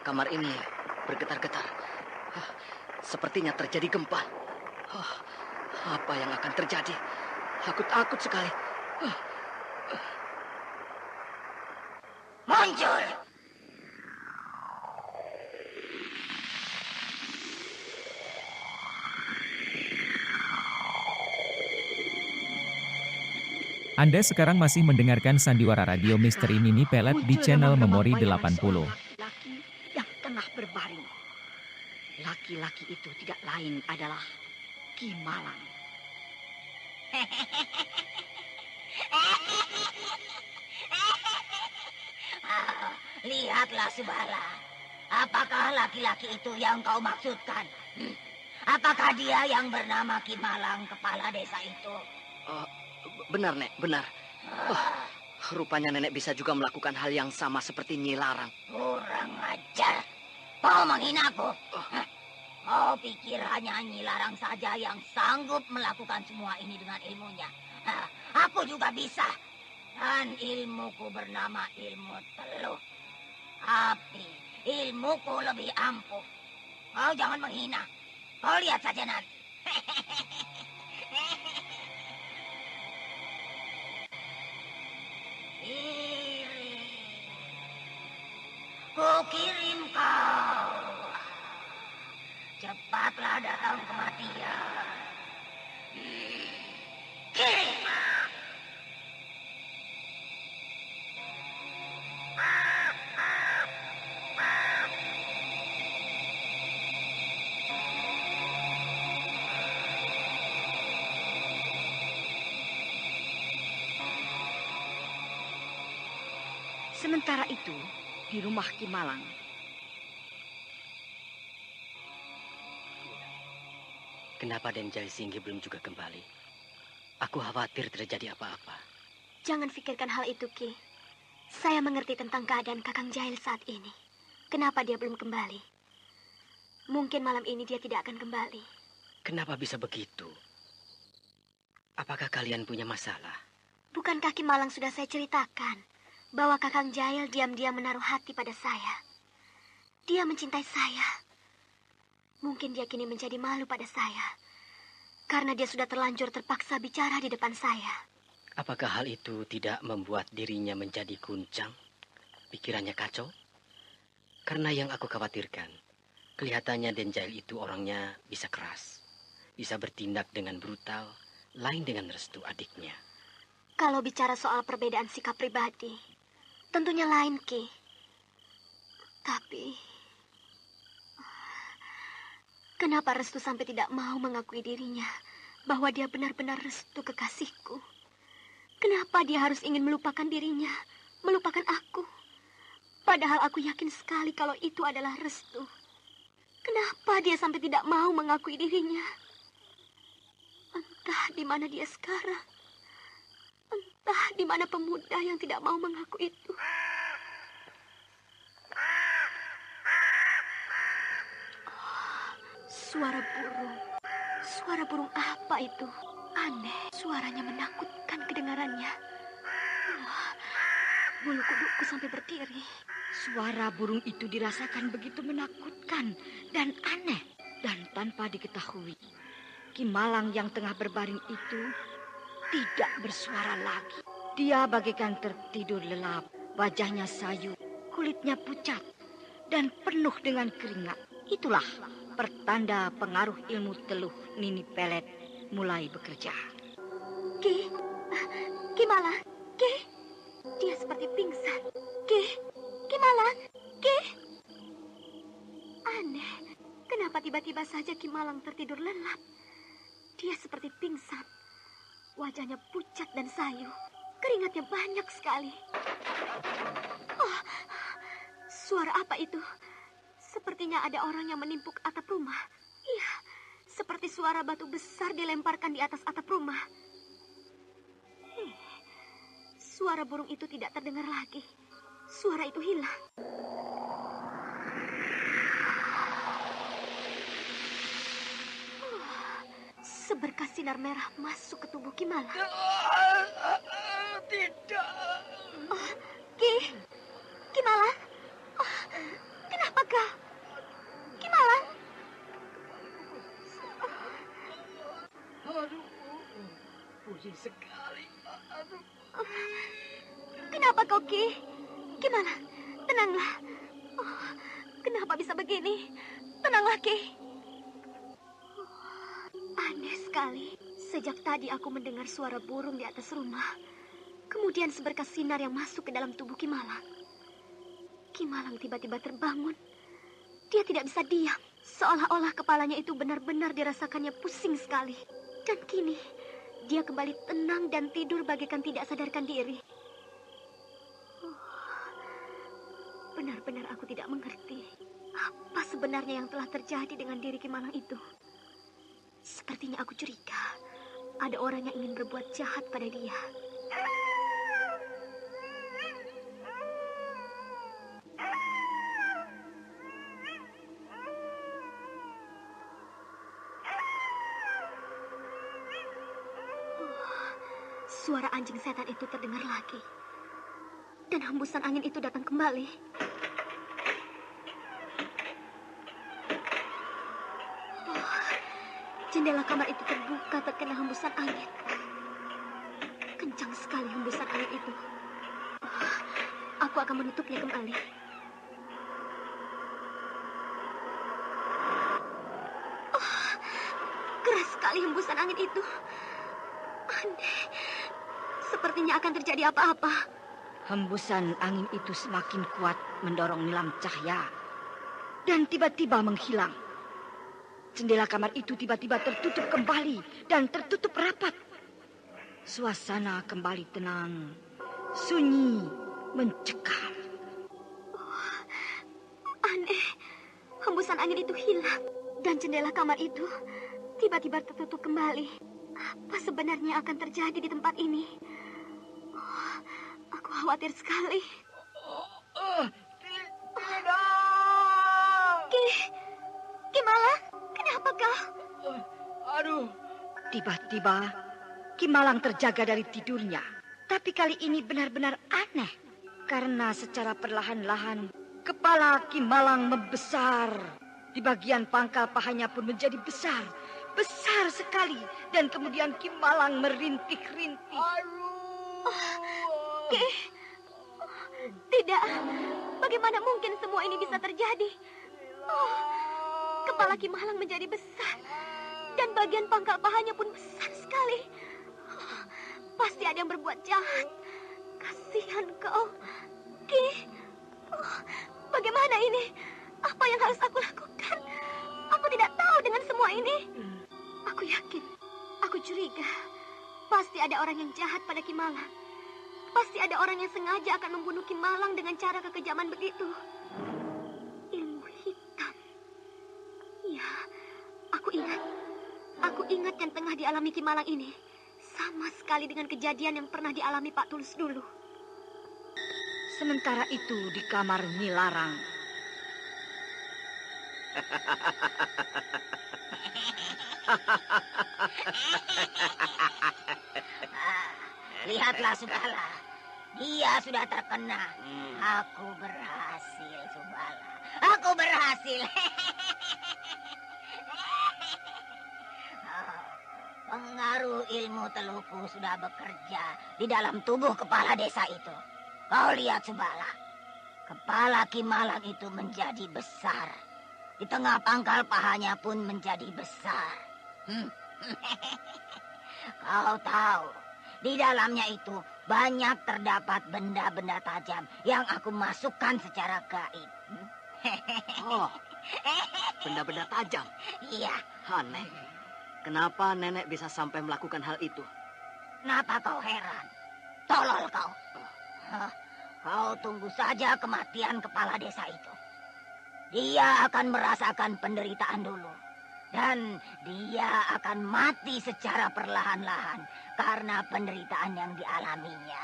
Kamar ini bergetar-getar. Sepertinya terjadi gempa. Apa yang akan terjadi? Aku takut sekali. Muncul! Anda sekarang masih mendengarkan Sandiwara Radio Misteri Mini Pelet di channel Memori 80. Laki yang tengah berbaring. Laki-laki itu tidak lain adalah Kimalang. Lihatlah, Subala. Apakah laki-laki itu yang kau maksudkan? Apakah dia yang bernama Kimalang, kepala desa itu? Benar, Nek, benar. Rupanya nenek bisa juga melakukan hal yang sama seperti Nyi Larang. Kurang ajar. Kau menghinaku. Kau pikir hanya Nyi Larang saja yang sanggup melakukan semua ini dengan ilmunya. Aku juga bisa. Dan ilmuku bernama ilmu teluh. Tapi ilmuku lebih ampuh. Kau jangan menghina. Kau lihat saja nanti. Kirim kau. Cepatlah datang kematian. Kirim. Sementara itu, di rumah Kimalang. Kenapa Den Jai Singgih belum juga kembali? Aku khawatir terjadi apa-apa. Jangan pikirkan hal itu, Ki. Saya mengerti tentang keadaan Kakang Jahil saat ini. Kenapa dia belum kembali? Mungkin malam ini dia tidak akan kembali. Kenapa bisa begitu? Apakah kalian punya masalah? Bukankah Ki Malang sudah saya ceritakan bahwa Kakang Jael diam-diam menaruh hati pada saya? Dia mencintai saya. Mungkin dia kini menjadi malu pada saya karena dia sudah terlanjur terpaksa bicara di depan saya. Apakah hal itu tidak membuat dirinya menjadi guncang? Pikirannya kacau? Karena yang aku khawatirkan, kelihatannya Den Jael itu orangnya bisa keras, bisa bertindak dengan brutal, lain dengan Restu adiknya. Kalau bicara soal perbedaan sikap pribadi, tentunya lain, Ki. Tapi, kenapa Restu sampai tidak mau mengakui dirinya bahwa dia benar-benar Restu kekasihku? Kenapa dia harus ingin melupakan dirinya, melupakan aku? Padahal aku yakin sekali kalau itu adalah Restu. Kenapa dia sampai tidak mau mengakui dirinya? Entah di mana dia sekarang. Entah di mana pemuda yang tidak mau mengaku itu. Suara burung. Suara burung apa itu? Aneh, suaranya menakutkan kedengarannya. Bulu kudukku sampai berdiri. Suara burung itu dirasakan begitu menakutkan dan aneh. Dan tanpa diketahui, Ki Malang yang tengah berbaring itu tidak bersuara lagi. Dia bagaikan tertidur lelap. Wajahnya sayu, kulitnya pucat, dan penuh dengan keringat. Itulah pertanda pengaruh ilmu teluh Nini Pelet mulai bekerja. Ki Malang, Ki. Dia seperti pingsan. Ki Malang, Ki. Aneh, kenapa tiba-tiba saja Ki Malang tertidur lelap? Dia seperti pingsan. Wajahnya pucat dan sayu. Keringatnya banyak sekali. Oh, suara apa itu? Sepertinya ada orang yang menimpuk atap rumah. Iya, seperti suara batu besar dilemparkan di atas atap rumah. Suara burung itu tidak terdengar lagi. Suara itu hilang. Seberkas sinar merah masuk ke tubuh Ki Malang. Tidak. Oh, Ki Malang. Oh, kenapa kau? Ki Malang. Aduh, pusing sekali. Aduh. Kenapa kau, Ki? Ki Malang, tenanglah. Oh, kenapa bisa begini? Tenanglah, Ki. Aneh sekali. Sejak tadi aku mendengar suara burung di atas rumah. Kemudian seberkas sinar yang masuk ke dalam tubuh Ki Malang. Ki Malang tiba-tiba terbangun. Dia tidak bisa diam. Seolah-olah kepalanya itu benar-benar dirasakannya pusing sekali. Dan kini, dia kembali tenang dan tidur bagaikan tidak sadarkan diri. Benar-benar aku tidak mengerti. Apa sebenarnya yang telah terjadi dengan diri Ki Malang itu? Sepertinya aku curiga ada orang yang ingin berbuat jahat pada dia. Suara anjing setan itu terdengar lagi. Dan hembusan angin itu datang kembali. Jendela kamar itu terbuka terkena hembusan angin. Kencang sekali hembusan angin itu. Aku akan menutupnya kembali. Keras sekali hembusan angin itu. Aneh. Sepertinya akan terjadi apa-apa. Hembusan angin itu semakin kuat mendorong nilam cahaya. Dan tiba-tiba menghilang. Jendela kamar itu tiba-tiba tertutup kembali dan tertutup rapat. Suasana kembali tenang, sunyi, mencekam. Aneh, hembusan angin itu hilang dan jendela kamar itu tiba-tiba tertutup kembali. Apa sebenarnya akan terjadi di tempat ini? Aku khawatir sekali. Tidak. Ki Malang, kenapa kau? Aduh. Tiba-tiba Ki Malang terjaga dari tidurnya. Tapi kali ini benar-benar aneh. Karena secara perlahan-lahan kepala Ki Malang membesar. Di bagian pangkal pahanya pun menjadi besar. Besar sekali. Dan kemudian Ki Malang merintih-rintih. Ki, tidak. Bagaimana mungkin semua ini bisa terjadi? Kepala Ki Malang menjadi besar. Dan bagian pangkal pahanya pun besar sekali. Pasti ada yang berbuat jahat. Kasihan kau, Ki. Bagaimana ini? Apa yang harus aku lakukan? Aku tidak tahu dengan semua ini. Aku yakin, aku curiga. Pasti ada orang yang jahat pada Ki Malang. Pasti ada orang yang sengaja akan membunuh Ki Malang dengan cara kekejaman begitu. Ilmu hitam. Ya, aku ingat. Aku ingat yang tengah dialami Ki Malang ini. Sama sekali dengan kejadian yang pernah dialami Pak Tulus dulu. Sementara itu di kamar Nyi Larang. Lihatlah Subala. Dia sudah terkena. Aku berhasil, Subala. Aku berhasil. Pengaruh ilmu teluku sudah bekerja di dalam tubuh kepala desa itu. Kau lihat Subala. Kepala Ki Malang itu menjadi besar. Di tengah pangkal pahanya pun menjadi besar. Kau tahu, di dalamnya itu banyak terdapat benda-benda tajam yang aku masukkan secara gaib. Benda-benda tajam? Iya. Aneh. Kenapa nenek bisa sampai melakukan hal itu? Kenapa kau heran? Tolol kau. Kau tunggu saja kematian kepala desa itu. Dia akan merasakan penderitaan dulu. Dan dia akan mati secara perlahan-lahan karena penderitaan yang dialaminya.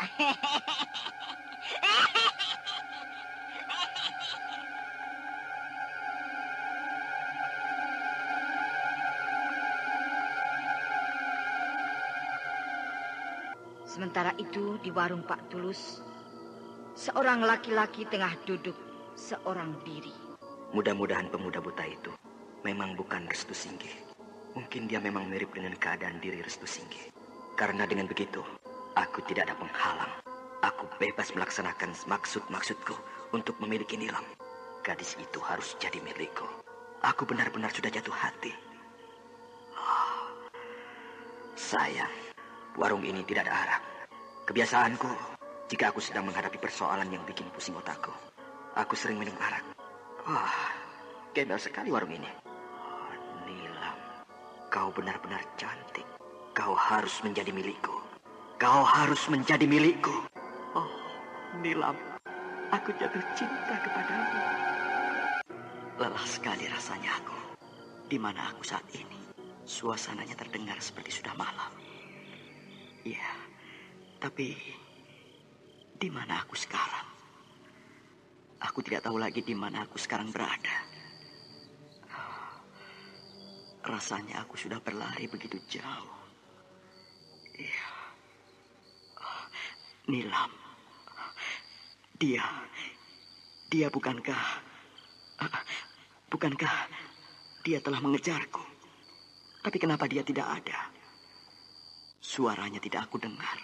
Sementara itu di warung Pak Tulus, seorang laki-laki tengah duduk seorang diri. Mudah-mudahan pemuda buta itu memang bukan Restu Singgih. Mungkin dia memang mirip dengan keadaan diri Restu Singgih. Karena dengan begitu, aku tidak ada penghalang. Aku bebas melaksanakan maksud-maksudku untuk memiliki Nilam. Gadis itu harus jadi milikku. Aku benar-benar sudah jatuh hati. Sayang, warung ini tidak ada arak. Kebiasaanku, jika aku sedang menghadapi persoalan yang bikin pusing otakku, aku sering minum arak. Gembel sekali warung ini. Nilam, kau benar-benar cantik. Kau harus menjadi milikku. Kau harus menjadi milikku. Nilam, aku jatuh cinta kepadamu. Lelah sekali rasanya aku. Di mana aku saat ini? Suasananya terdengar seperti sudah malam. Iya, tapi di mana aku sekarang? Aku tidak tahu lagi di mana aku sekarang berada. Rasanya aku sudah berlari begitu jauh. Iya. Nilam. Dia bukankah dia telah mengejarku? Tapi kenapa dia tidak ada? Suaranya tidak aku dengar.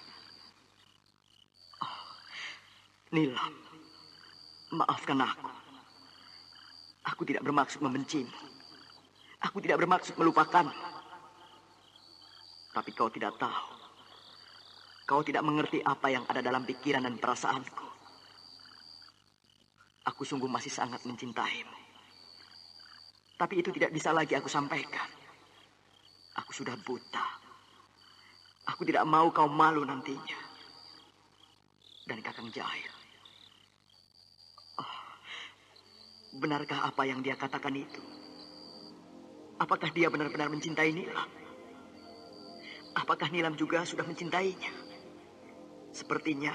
Nilam, maafkan aku. Aku tidak bermaksud membencimu. Aku tidak bermaksud melupakanmu. Tapi kau tidak tahu. Kau tidak mengerti apa yang ada dalam pikiran dan perasaanku. Aku sungguh masih sangat mencintaimu. Tapi itu tidak bisa lagi aku sampaikan. Aku sudah buta. Aku tidak mau kau malu nantinya. Dan Kakang Jahil. Benarkah apa yang dia katakan itu? Apakah dia benar-benar mencintai Nilam? Apakah Nilam juga sudah mencintainya? Sepertinya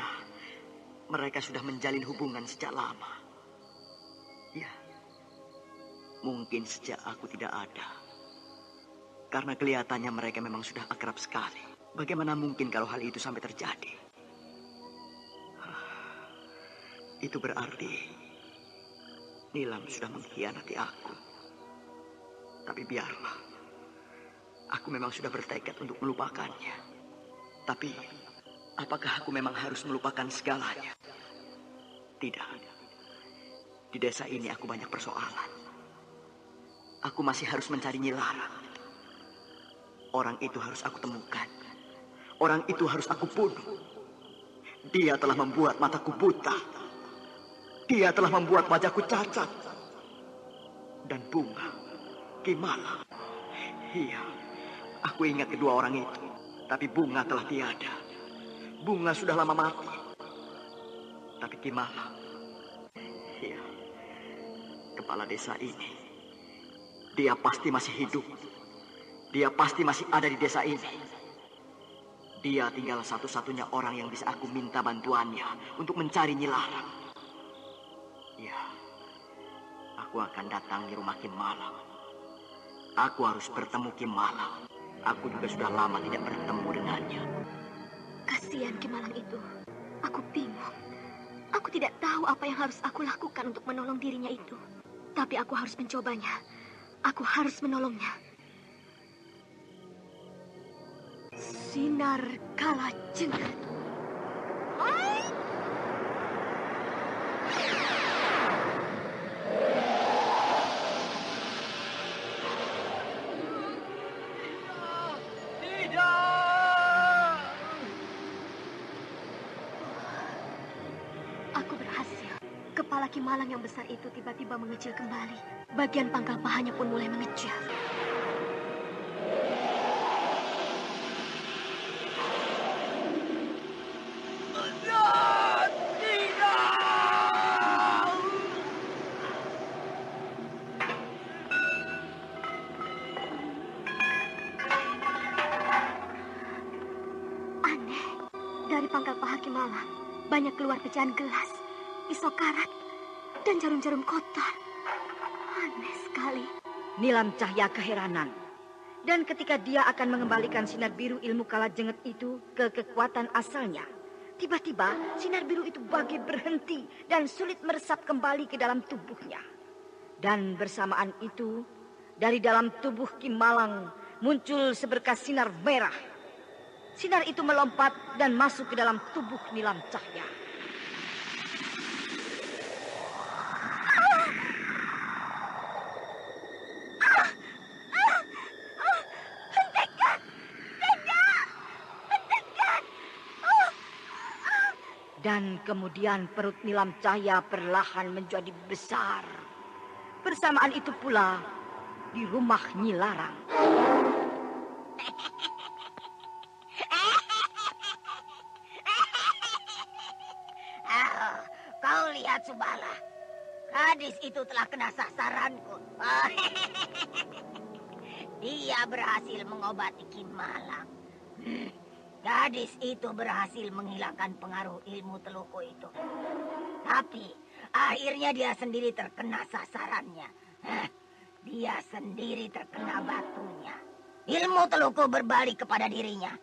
mereka sudah menjalin hubungan sejak lama. Ya, Mungkin sejak aku tidak ada. Karena kelihatannya mereka memang sudah akrab sekali. Bagaimana mungkin kalau hal itu sampai terjadi? Itu berarti Nilam sudah mengkhianati aku. Tapi biarlah. Aku memang sudah bertekad untuk melupakannya. Tapi apakah aku memang harus melupakan segalanya? Tidak. Di desa ini aku banyak persoalan. Aku masih harus mencari Nyi Larang. Orang itu harus aku temukan. Orang itu harus aku bunuh. Dia telah membuat mataku buta. Dia telah membuat wajahku cacat. Dan Bunga, Ki Malang. Iya, aku ingat kedua orang itu. Tapi Bunga telah tiada. Bunga sudah lama mati. Tapi Ki Malang, iya, kepala desa ini, dia pasti masih hidup. Dia pasti masih ada di desa ini. Dia tinggal satu-satunya orang yang bisa aku minta bantuannya untuk mencari Nyi Larang. Ya, aku akan datangi rumah Ki Malang. Aku harus bertemu Ki Malang. Aku juga sudah lama tidak bertemu dengannya. Kasihan Ki Malang itu. Aku bingung. Aku tidak tahu apa yang harus aku lakukan untuk menolong dirinya itu. Tapi aku harus mencobanya. Aku harus menolongnya. Sinar Kalajenggot. Aku berhasil. Kepala Ki Malang yang besar itu tiba-tiba mengecil kembali. Bagian pangkal pahanya pun mulai mengecil. Aneh, dari pangkal paha Ki Malang banyak keluar pecahan gelas, pisau karat, dan jarum-jarum kotor. Aneh sekali. Nilam Cahya keheranan. Dan ketika dia akan mengembalikan sinar biru ilmu Kalajenggot itu ke kekuatan asalnya, tiba-tiba sinar biru itu bagai berhenti dan sulit meresap kembali ke dalam tubuhnya. Dan bersamaan itu, dari dalam tubuh Ki Malang muncul seberkas sinar merah. Sinar itu melompat dan masuk ke dalam tubuh Nilam Cahya. Dan kemudian perut Nilam Cahya perlahan menjadi besar. Bersamaan itu pula di rumah Nyi Larang. Kau lihat Subala, gadis itu telah kena sasaranku. Dia berhasil mengobati Ki Malang. Gadis itu berhasil menghilangkan pengaruh ilmu teluku itu. Tapi akhirnya dia sendiri terkena sasarannya. Dia sendiri terkena batunya. Ilmu teluku berbalik kepada dirinya.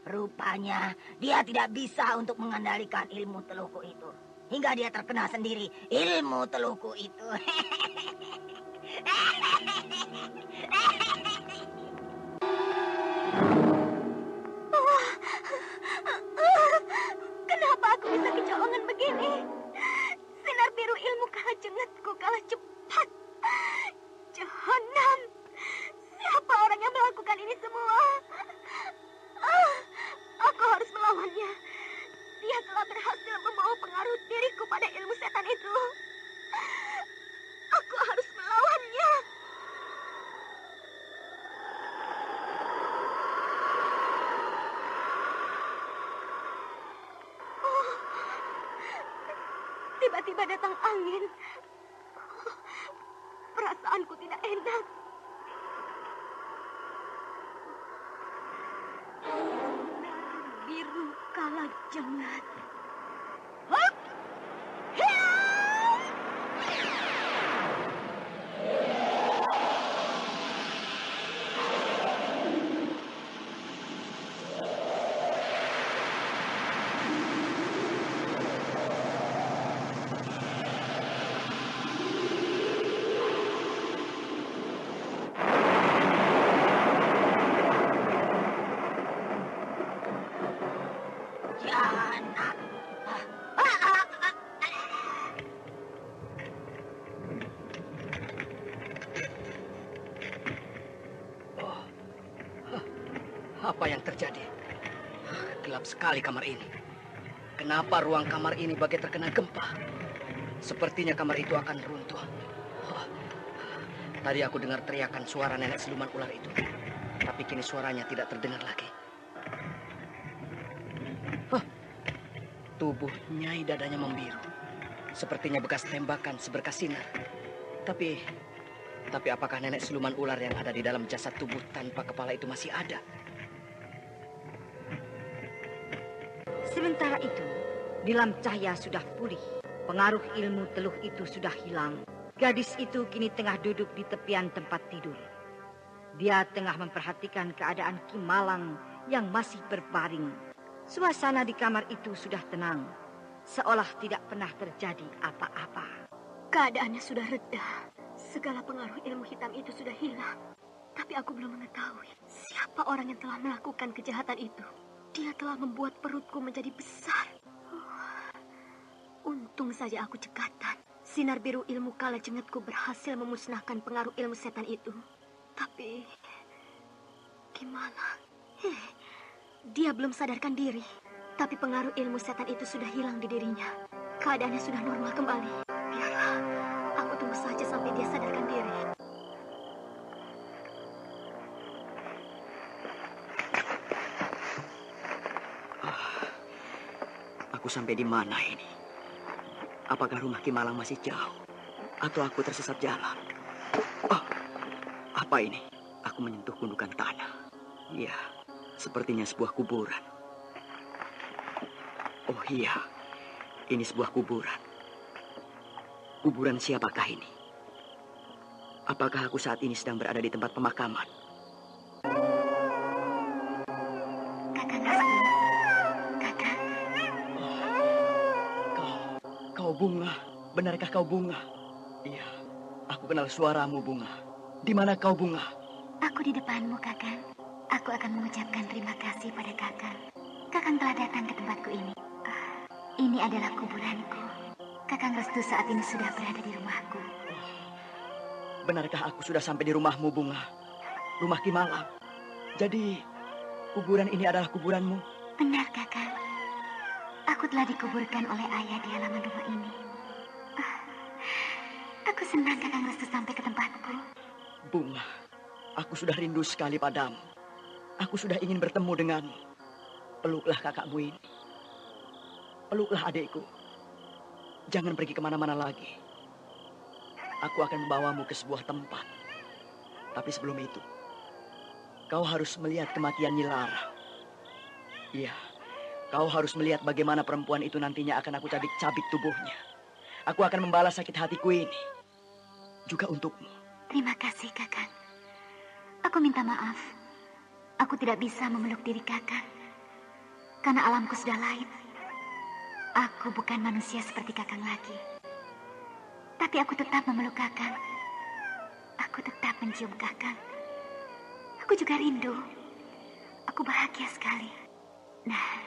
Rupanya dia tidak bisa untuk mengendalikan ilmu teluku itu. Hingga dia terkena sendiri ilmu teluku itu. Kenapa aku bisa kecolongan begini? Sinar biru ilmu Kalajengotku kalah cepat. Jahanam. Siapa orang yang melakukan ini semua? Aku harus melawannya. Dia telah berhasil membawa pengaruh diriku pada ilmu setan itu. Aku harus melawannya. Tiba-tiba datang angin. Perasaanku tidak enak. Biru Kalajenggot. Apa yang terjadi? Gelap sekali kamar ini. Kenapa ruang kamar ini bagai terkena gempa? Sepertinya kamar itu akan runtuh. Tadi aku dengar teriakan suara nenek siluman ular itu. Tapi kini suaranya tidak terdengar lagi. Tubuh Nyai dadanya membiru. Sepertinya bekas tembakan seberkas sinar. Tapi apakah nenek siluman ular yang ada di dalam jasad tubuh tanpa kepala itu masih ada? Sementara itu, Nilam Cahya sudah pulih. Pengaruh ilmu teluh itu sudah hilang. Gadis itu kini tengah duduk di tepian tempat tidur. Dia tengah memperhatikan keadaan Ki Malang yang masih berbaring. Suasana di kamar itu sudah tenang, seolah tidak pernah terjadi apa-apa. Keadaannya sudah reda. Segala pengaruh ilmu hitam itu sudah hilang. Tapi aku belum mengetahui siapa orang yang telah melakukan kejahatan itu. Dia telah membuat perutku menjadi besar. Untung saja aku cekatan. Sinar biru ilmu kala jengetku berhasil memusnahkan pengaruh ilmu setan itu. Tapi gimana? Dia belum sadarkan diri. Tapi pengaruh ilmu setan itu sudah hilang di dirinya. Keadaannya sudah normal kembali. Biarlah, aku tunggu saja sampai dia sadarkan diri. Aku sampai di mana ini? Apakah rumah Ki Malang masih jauh? Atau aku tersesat jalan? Apa ini? Aku menyentuh gundukan tanah. Iya, sepertinya sebuah kuburan. Oh iya, ini sebuah kuburan. Kuburan siapakah ini? Apakah aku saat ini sedang berada di tempat pemakaman? Kakang Restu. Kakang. Kau Bunga. Benarkah kau Bunga? Iya, aku kenal suaramu Bunga. Di mana kau Bunga? Aku di depanmu, Kakang. Aku akan mengucapkan terima kasih pada Kakang. Kakang telah datang ke tempatku ini. Ini adalah kuburanku. Kakang Restu saat ini sudah berada di rumahku. Benarkah aku sudah sampai di rumahmu, Bunga? Rumah Ki Malang. Jadi, kuburan ini adalah kuburanmu? Benar, Kakang. Aku telah dikuburkan oleh ayah di halaman rumah ini. Aku senang Kakang Restu sampai ke tempatku. Bunga, aku sudah rindu sekali padamu. Aku sudah ingin bertemu denganmu. Peluklah kakakmu ini. Peluklah adikku. Jangan pergi kemana-mana lagi. Aku akan membawamu ke sebuah tempat. Tapi sebelum itu, kau harus melihat kematian Nyi Larang. Iya, kau harus melihat bagaimana perempuan itu nantinya akan aku cabik-cabik tubuhnya. Aku akan membalas sakit hatiku ini. Juga untukmu. Terima kasih, Kakang. Aku minta maaf. Aku tidak bisa memeluk diri Kakang. Karena alamku sudah lain. Aku bukan manusia seperti Kakang lagi. Tapi aku tetap memeluk Kakang. Aku tetap mencium Kakang. Aku juga rindu. Aku bahagia sekali. Nah,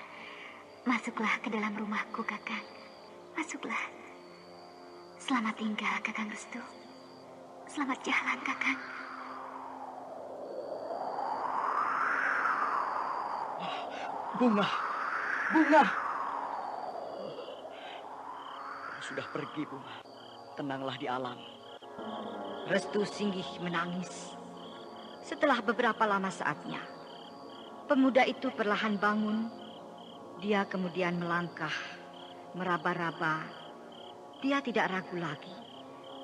masuklah ke dalam rumahku, Kakang. Masuklah. Selamat tinggal, Kakang Restu. Selamat jalan, Kakang. Bunga. Bunga. Sudah pergi, Bunga. Tenanglah di alam. Restu Singgih menangis. Setelah beberapa lama saatnya, pemuda itu perlahan bangun. Dia kemudian melangkah, meraba-raba. Dia tidak ragu lagi,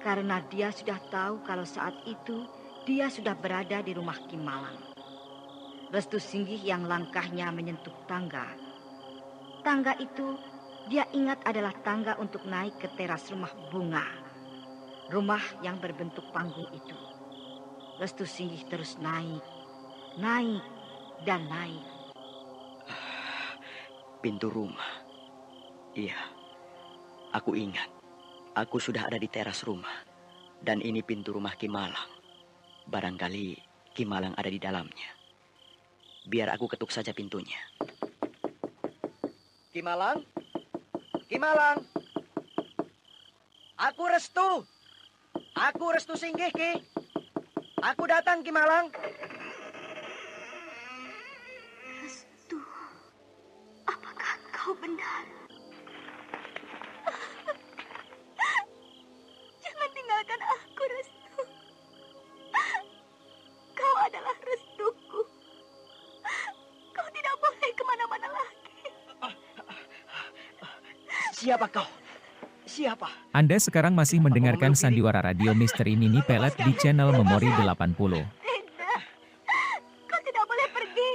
karena dia sudah tahu kalau saat itu dia sudah berada di rumah Ki Malang. Restu Singgih yang langkahnya menyentuh tangga. Tangga itu dia ingat adalah tangga untuk naik ke teras rumah Bunga. Rumah yang berbentuk panggung itu. Restu Singgih terus naik, naik, dan naik. Pintu rumah. Iya, aku ingat. Aku sudah ada di teras rumah. Dan ini pintu rumah Ki Malang. Barangkali Ki Malang ada di dalamnya. Biar aku ketuk saja pintunya. Ki Malang? Ki Malang? Aku Restu. Aku Restu Singgih, Ki. Aku datang, Ki Malang. benar. Jangan tinggalkan aku, Restu. Kau adalah restuku. Kau tidak boleh kemana-mana lagi. Siapa kau? Siapa? Anda sekarang masih mendengarkan sandiwara radio Misteri Nini Pelet di channel Memori 80. Tidak. Kau tidak boleh pergi.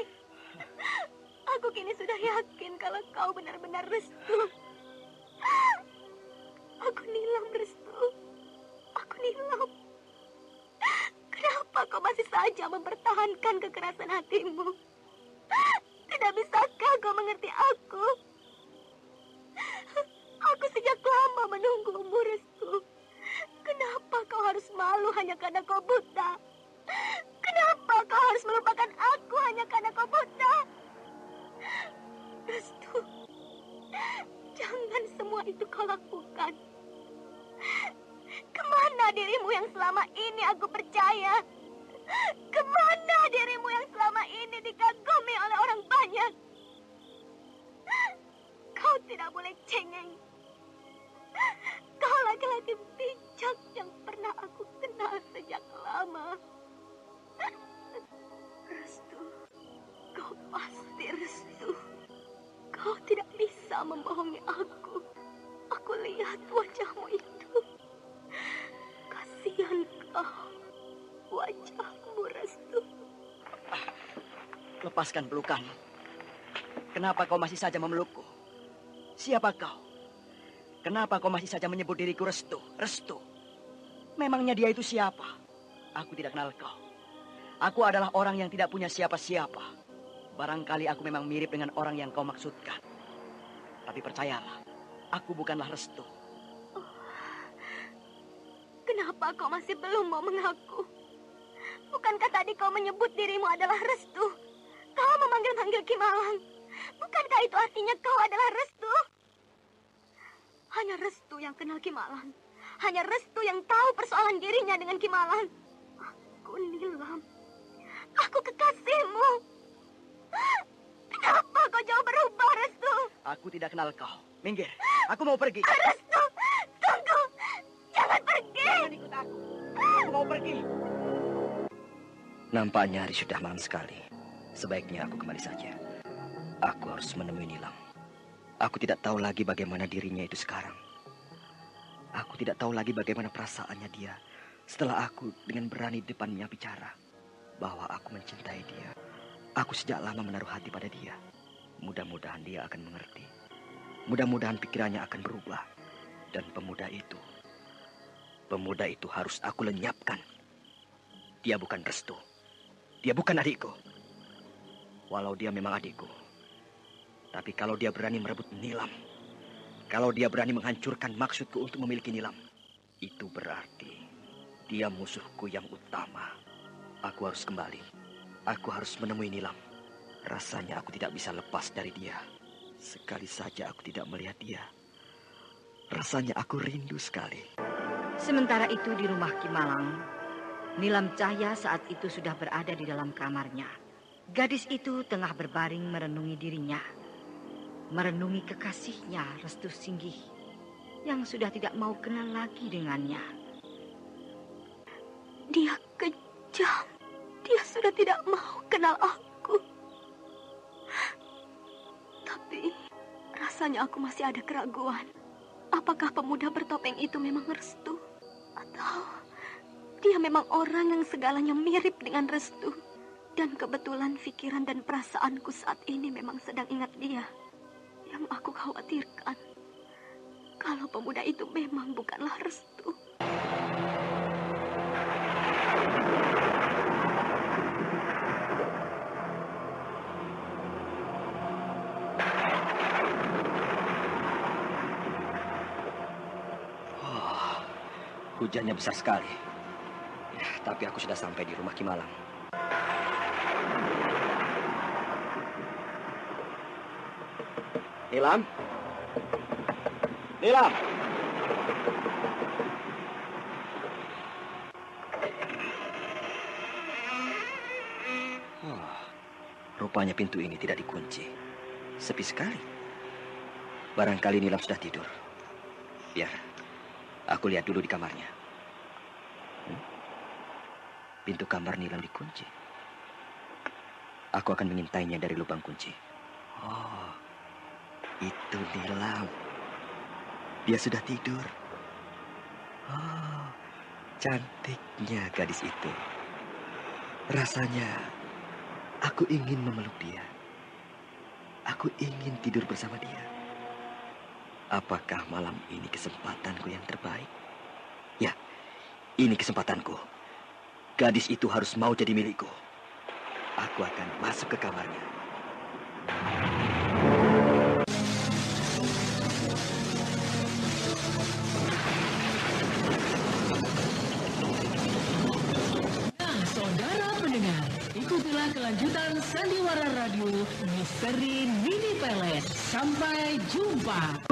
Aku kini sudah yakin kalau kau benar-benar Restu. Aku Nilam, Restu. Aku Nilam. Kenapa kau masih saja mempertahankan kekerasan hatimu? Tidak bisakah kau mengerti aku? Aku sejak lama menunggumu, Restu. Kenapa kau harus malu hanya karena kau buta? Kenapa kau harus melupakan aku hanya karena kau buta? Restu, jangan semua itu kau lakukan. Kemana dirimu yang selama ini aku percaya? Kemana dirimu yang selama ini dikagumi oleh orang banyak? Kau tidak boleh cengeng. Kau laki-laki bijak yang pernah aku kenal sejak lama. Restu, kau pasti Restu. Kau tidak bisa membohongi aku. Aku lihat wajahmu itu. Kasihan kau. Wajahmu, Restu. Lepaskan pelukanmu. Kenapa kau masih saja memelukku? Siapa kau? Kenapa kau masih saja menyebut diriku Restu? Restu. Memangnya dia itu siapa? Aku tidak kenal kau. Aku adalah orang yang tidak punya siapa-siapa. Barangkali aku memang mirip dengan orang yang kau maksudkan. Tapi percayalah, aku bukanlah Restu. Oh, kenapa kau masih belum mau mengaku? Bukankah tadi kau menyebut dirimu adalah Restu? Kau memanggil-manggil Kimalang. Bukankah itu artinya kau adalah Restu? Hanya Restu yang kenal Kimalang. Hanya Restu yang tahu persoalan dirinya dengan Kimalang. Aku Nilam. Aku kekasihmu. Kenapa kau jauh berubah, Restu? Aku tidak kenal kau. Minggir. Aku mau pergi. Restu, tunggu. Jangan pergi. Jangan ikut aku. Aku mau pergi. Nampaknya hari sudah malam sekali. Sebaiknya aku kembali saja. Aku harus menemui Nilam. Aku tidak tahu lagi bagaimana dirinya itu sekarang. Aku tidak tahu lagi bagaimana perasaannya dia setelah aku dengan berani di depannya bicara bahwa aku mencintai dia. Aku sejak lama menaruh hati pada dia. Mudah-mudahan dia akan mengerti. Mudah-mudahan pikirannya akan berubah. Dan pemuda itu harus aku lenyapkan. Dia bukan Restu. Dia bukan adikku. Walau dia memang adikku. Tapi kalau dia berani merebut Nilam, kalau dia berani menghancurkan maksudku untuk memiliki Nilam, itu berarti dia musuhku yang utama. Aku harus kembali. Aku harus menemui Nilam. Rasanya aku tidak bisa lepas dari dia. Sekali saja aku tidak melihat dia. Rasanya aku rindu sekali. Sementara itu di rumah Kimalang, Nilam Cahya saat itu sudah berada di dalam kamarnya. Gadis itu tengah berbaring merenungi dirinya. Merenungi kekasihnya Restu Singgih yang sudah tidak mau kenal lagi dengannya. Dia kejam. Dia sudah tidak mau kenal aku. Tapi rasanya aku masih ada keraguan. Apakah pemuda bertopeng itu memang Restu? Atau dia memang orang yang segalanya mirip dengan Restu? Dan kebetulan pikiran dan perasaanku saat ini memang sedang ingat dia. Yang aku khawatirkan, kalau pemuda itu memang bukanlah Restu. Oh, hujannya besar sekali. Ya, tapi aku sudah sampai di rumah Kimalang. Nilam? Nilam? Oh, rupanya pintu ini tidak dikunci. Sepi sekali. Barangkali Nilam sudah tidur. Biar aku lihat dulu di kamarnya. Pintu kamar Nilam dikunci. Aku akan mengintainya dari lubang kunci. Oh, itu Nilam. Dia sudah tidur. Oh, cantiknya gadis itu. Rasanya aku ingin memeluk dia. Aku ingin tidur bersama dia. Apakah malam ini kesempatanku yang terbaik? Ya, ini kesempatanku. Gadis itu harus mau jadi milikku. Aku akan masuk ke kamarnya. Nah, saudara pendengar, ikutilah kelanjutan Sandiwara Radio Misteri Mini Pelet. Sampai jumpa.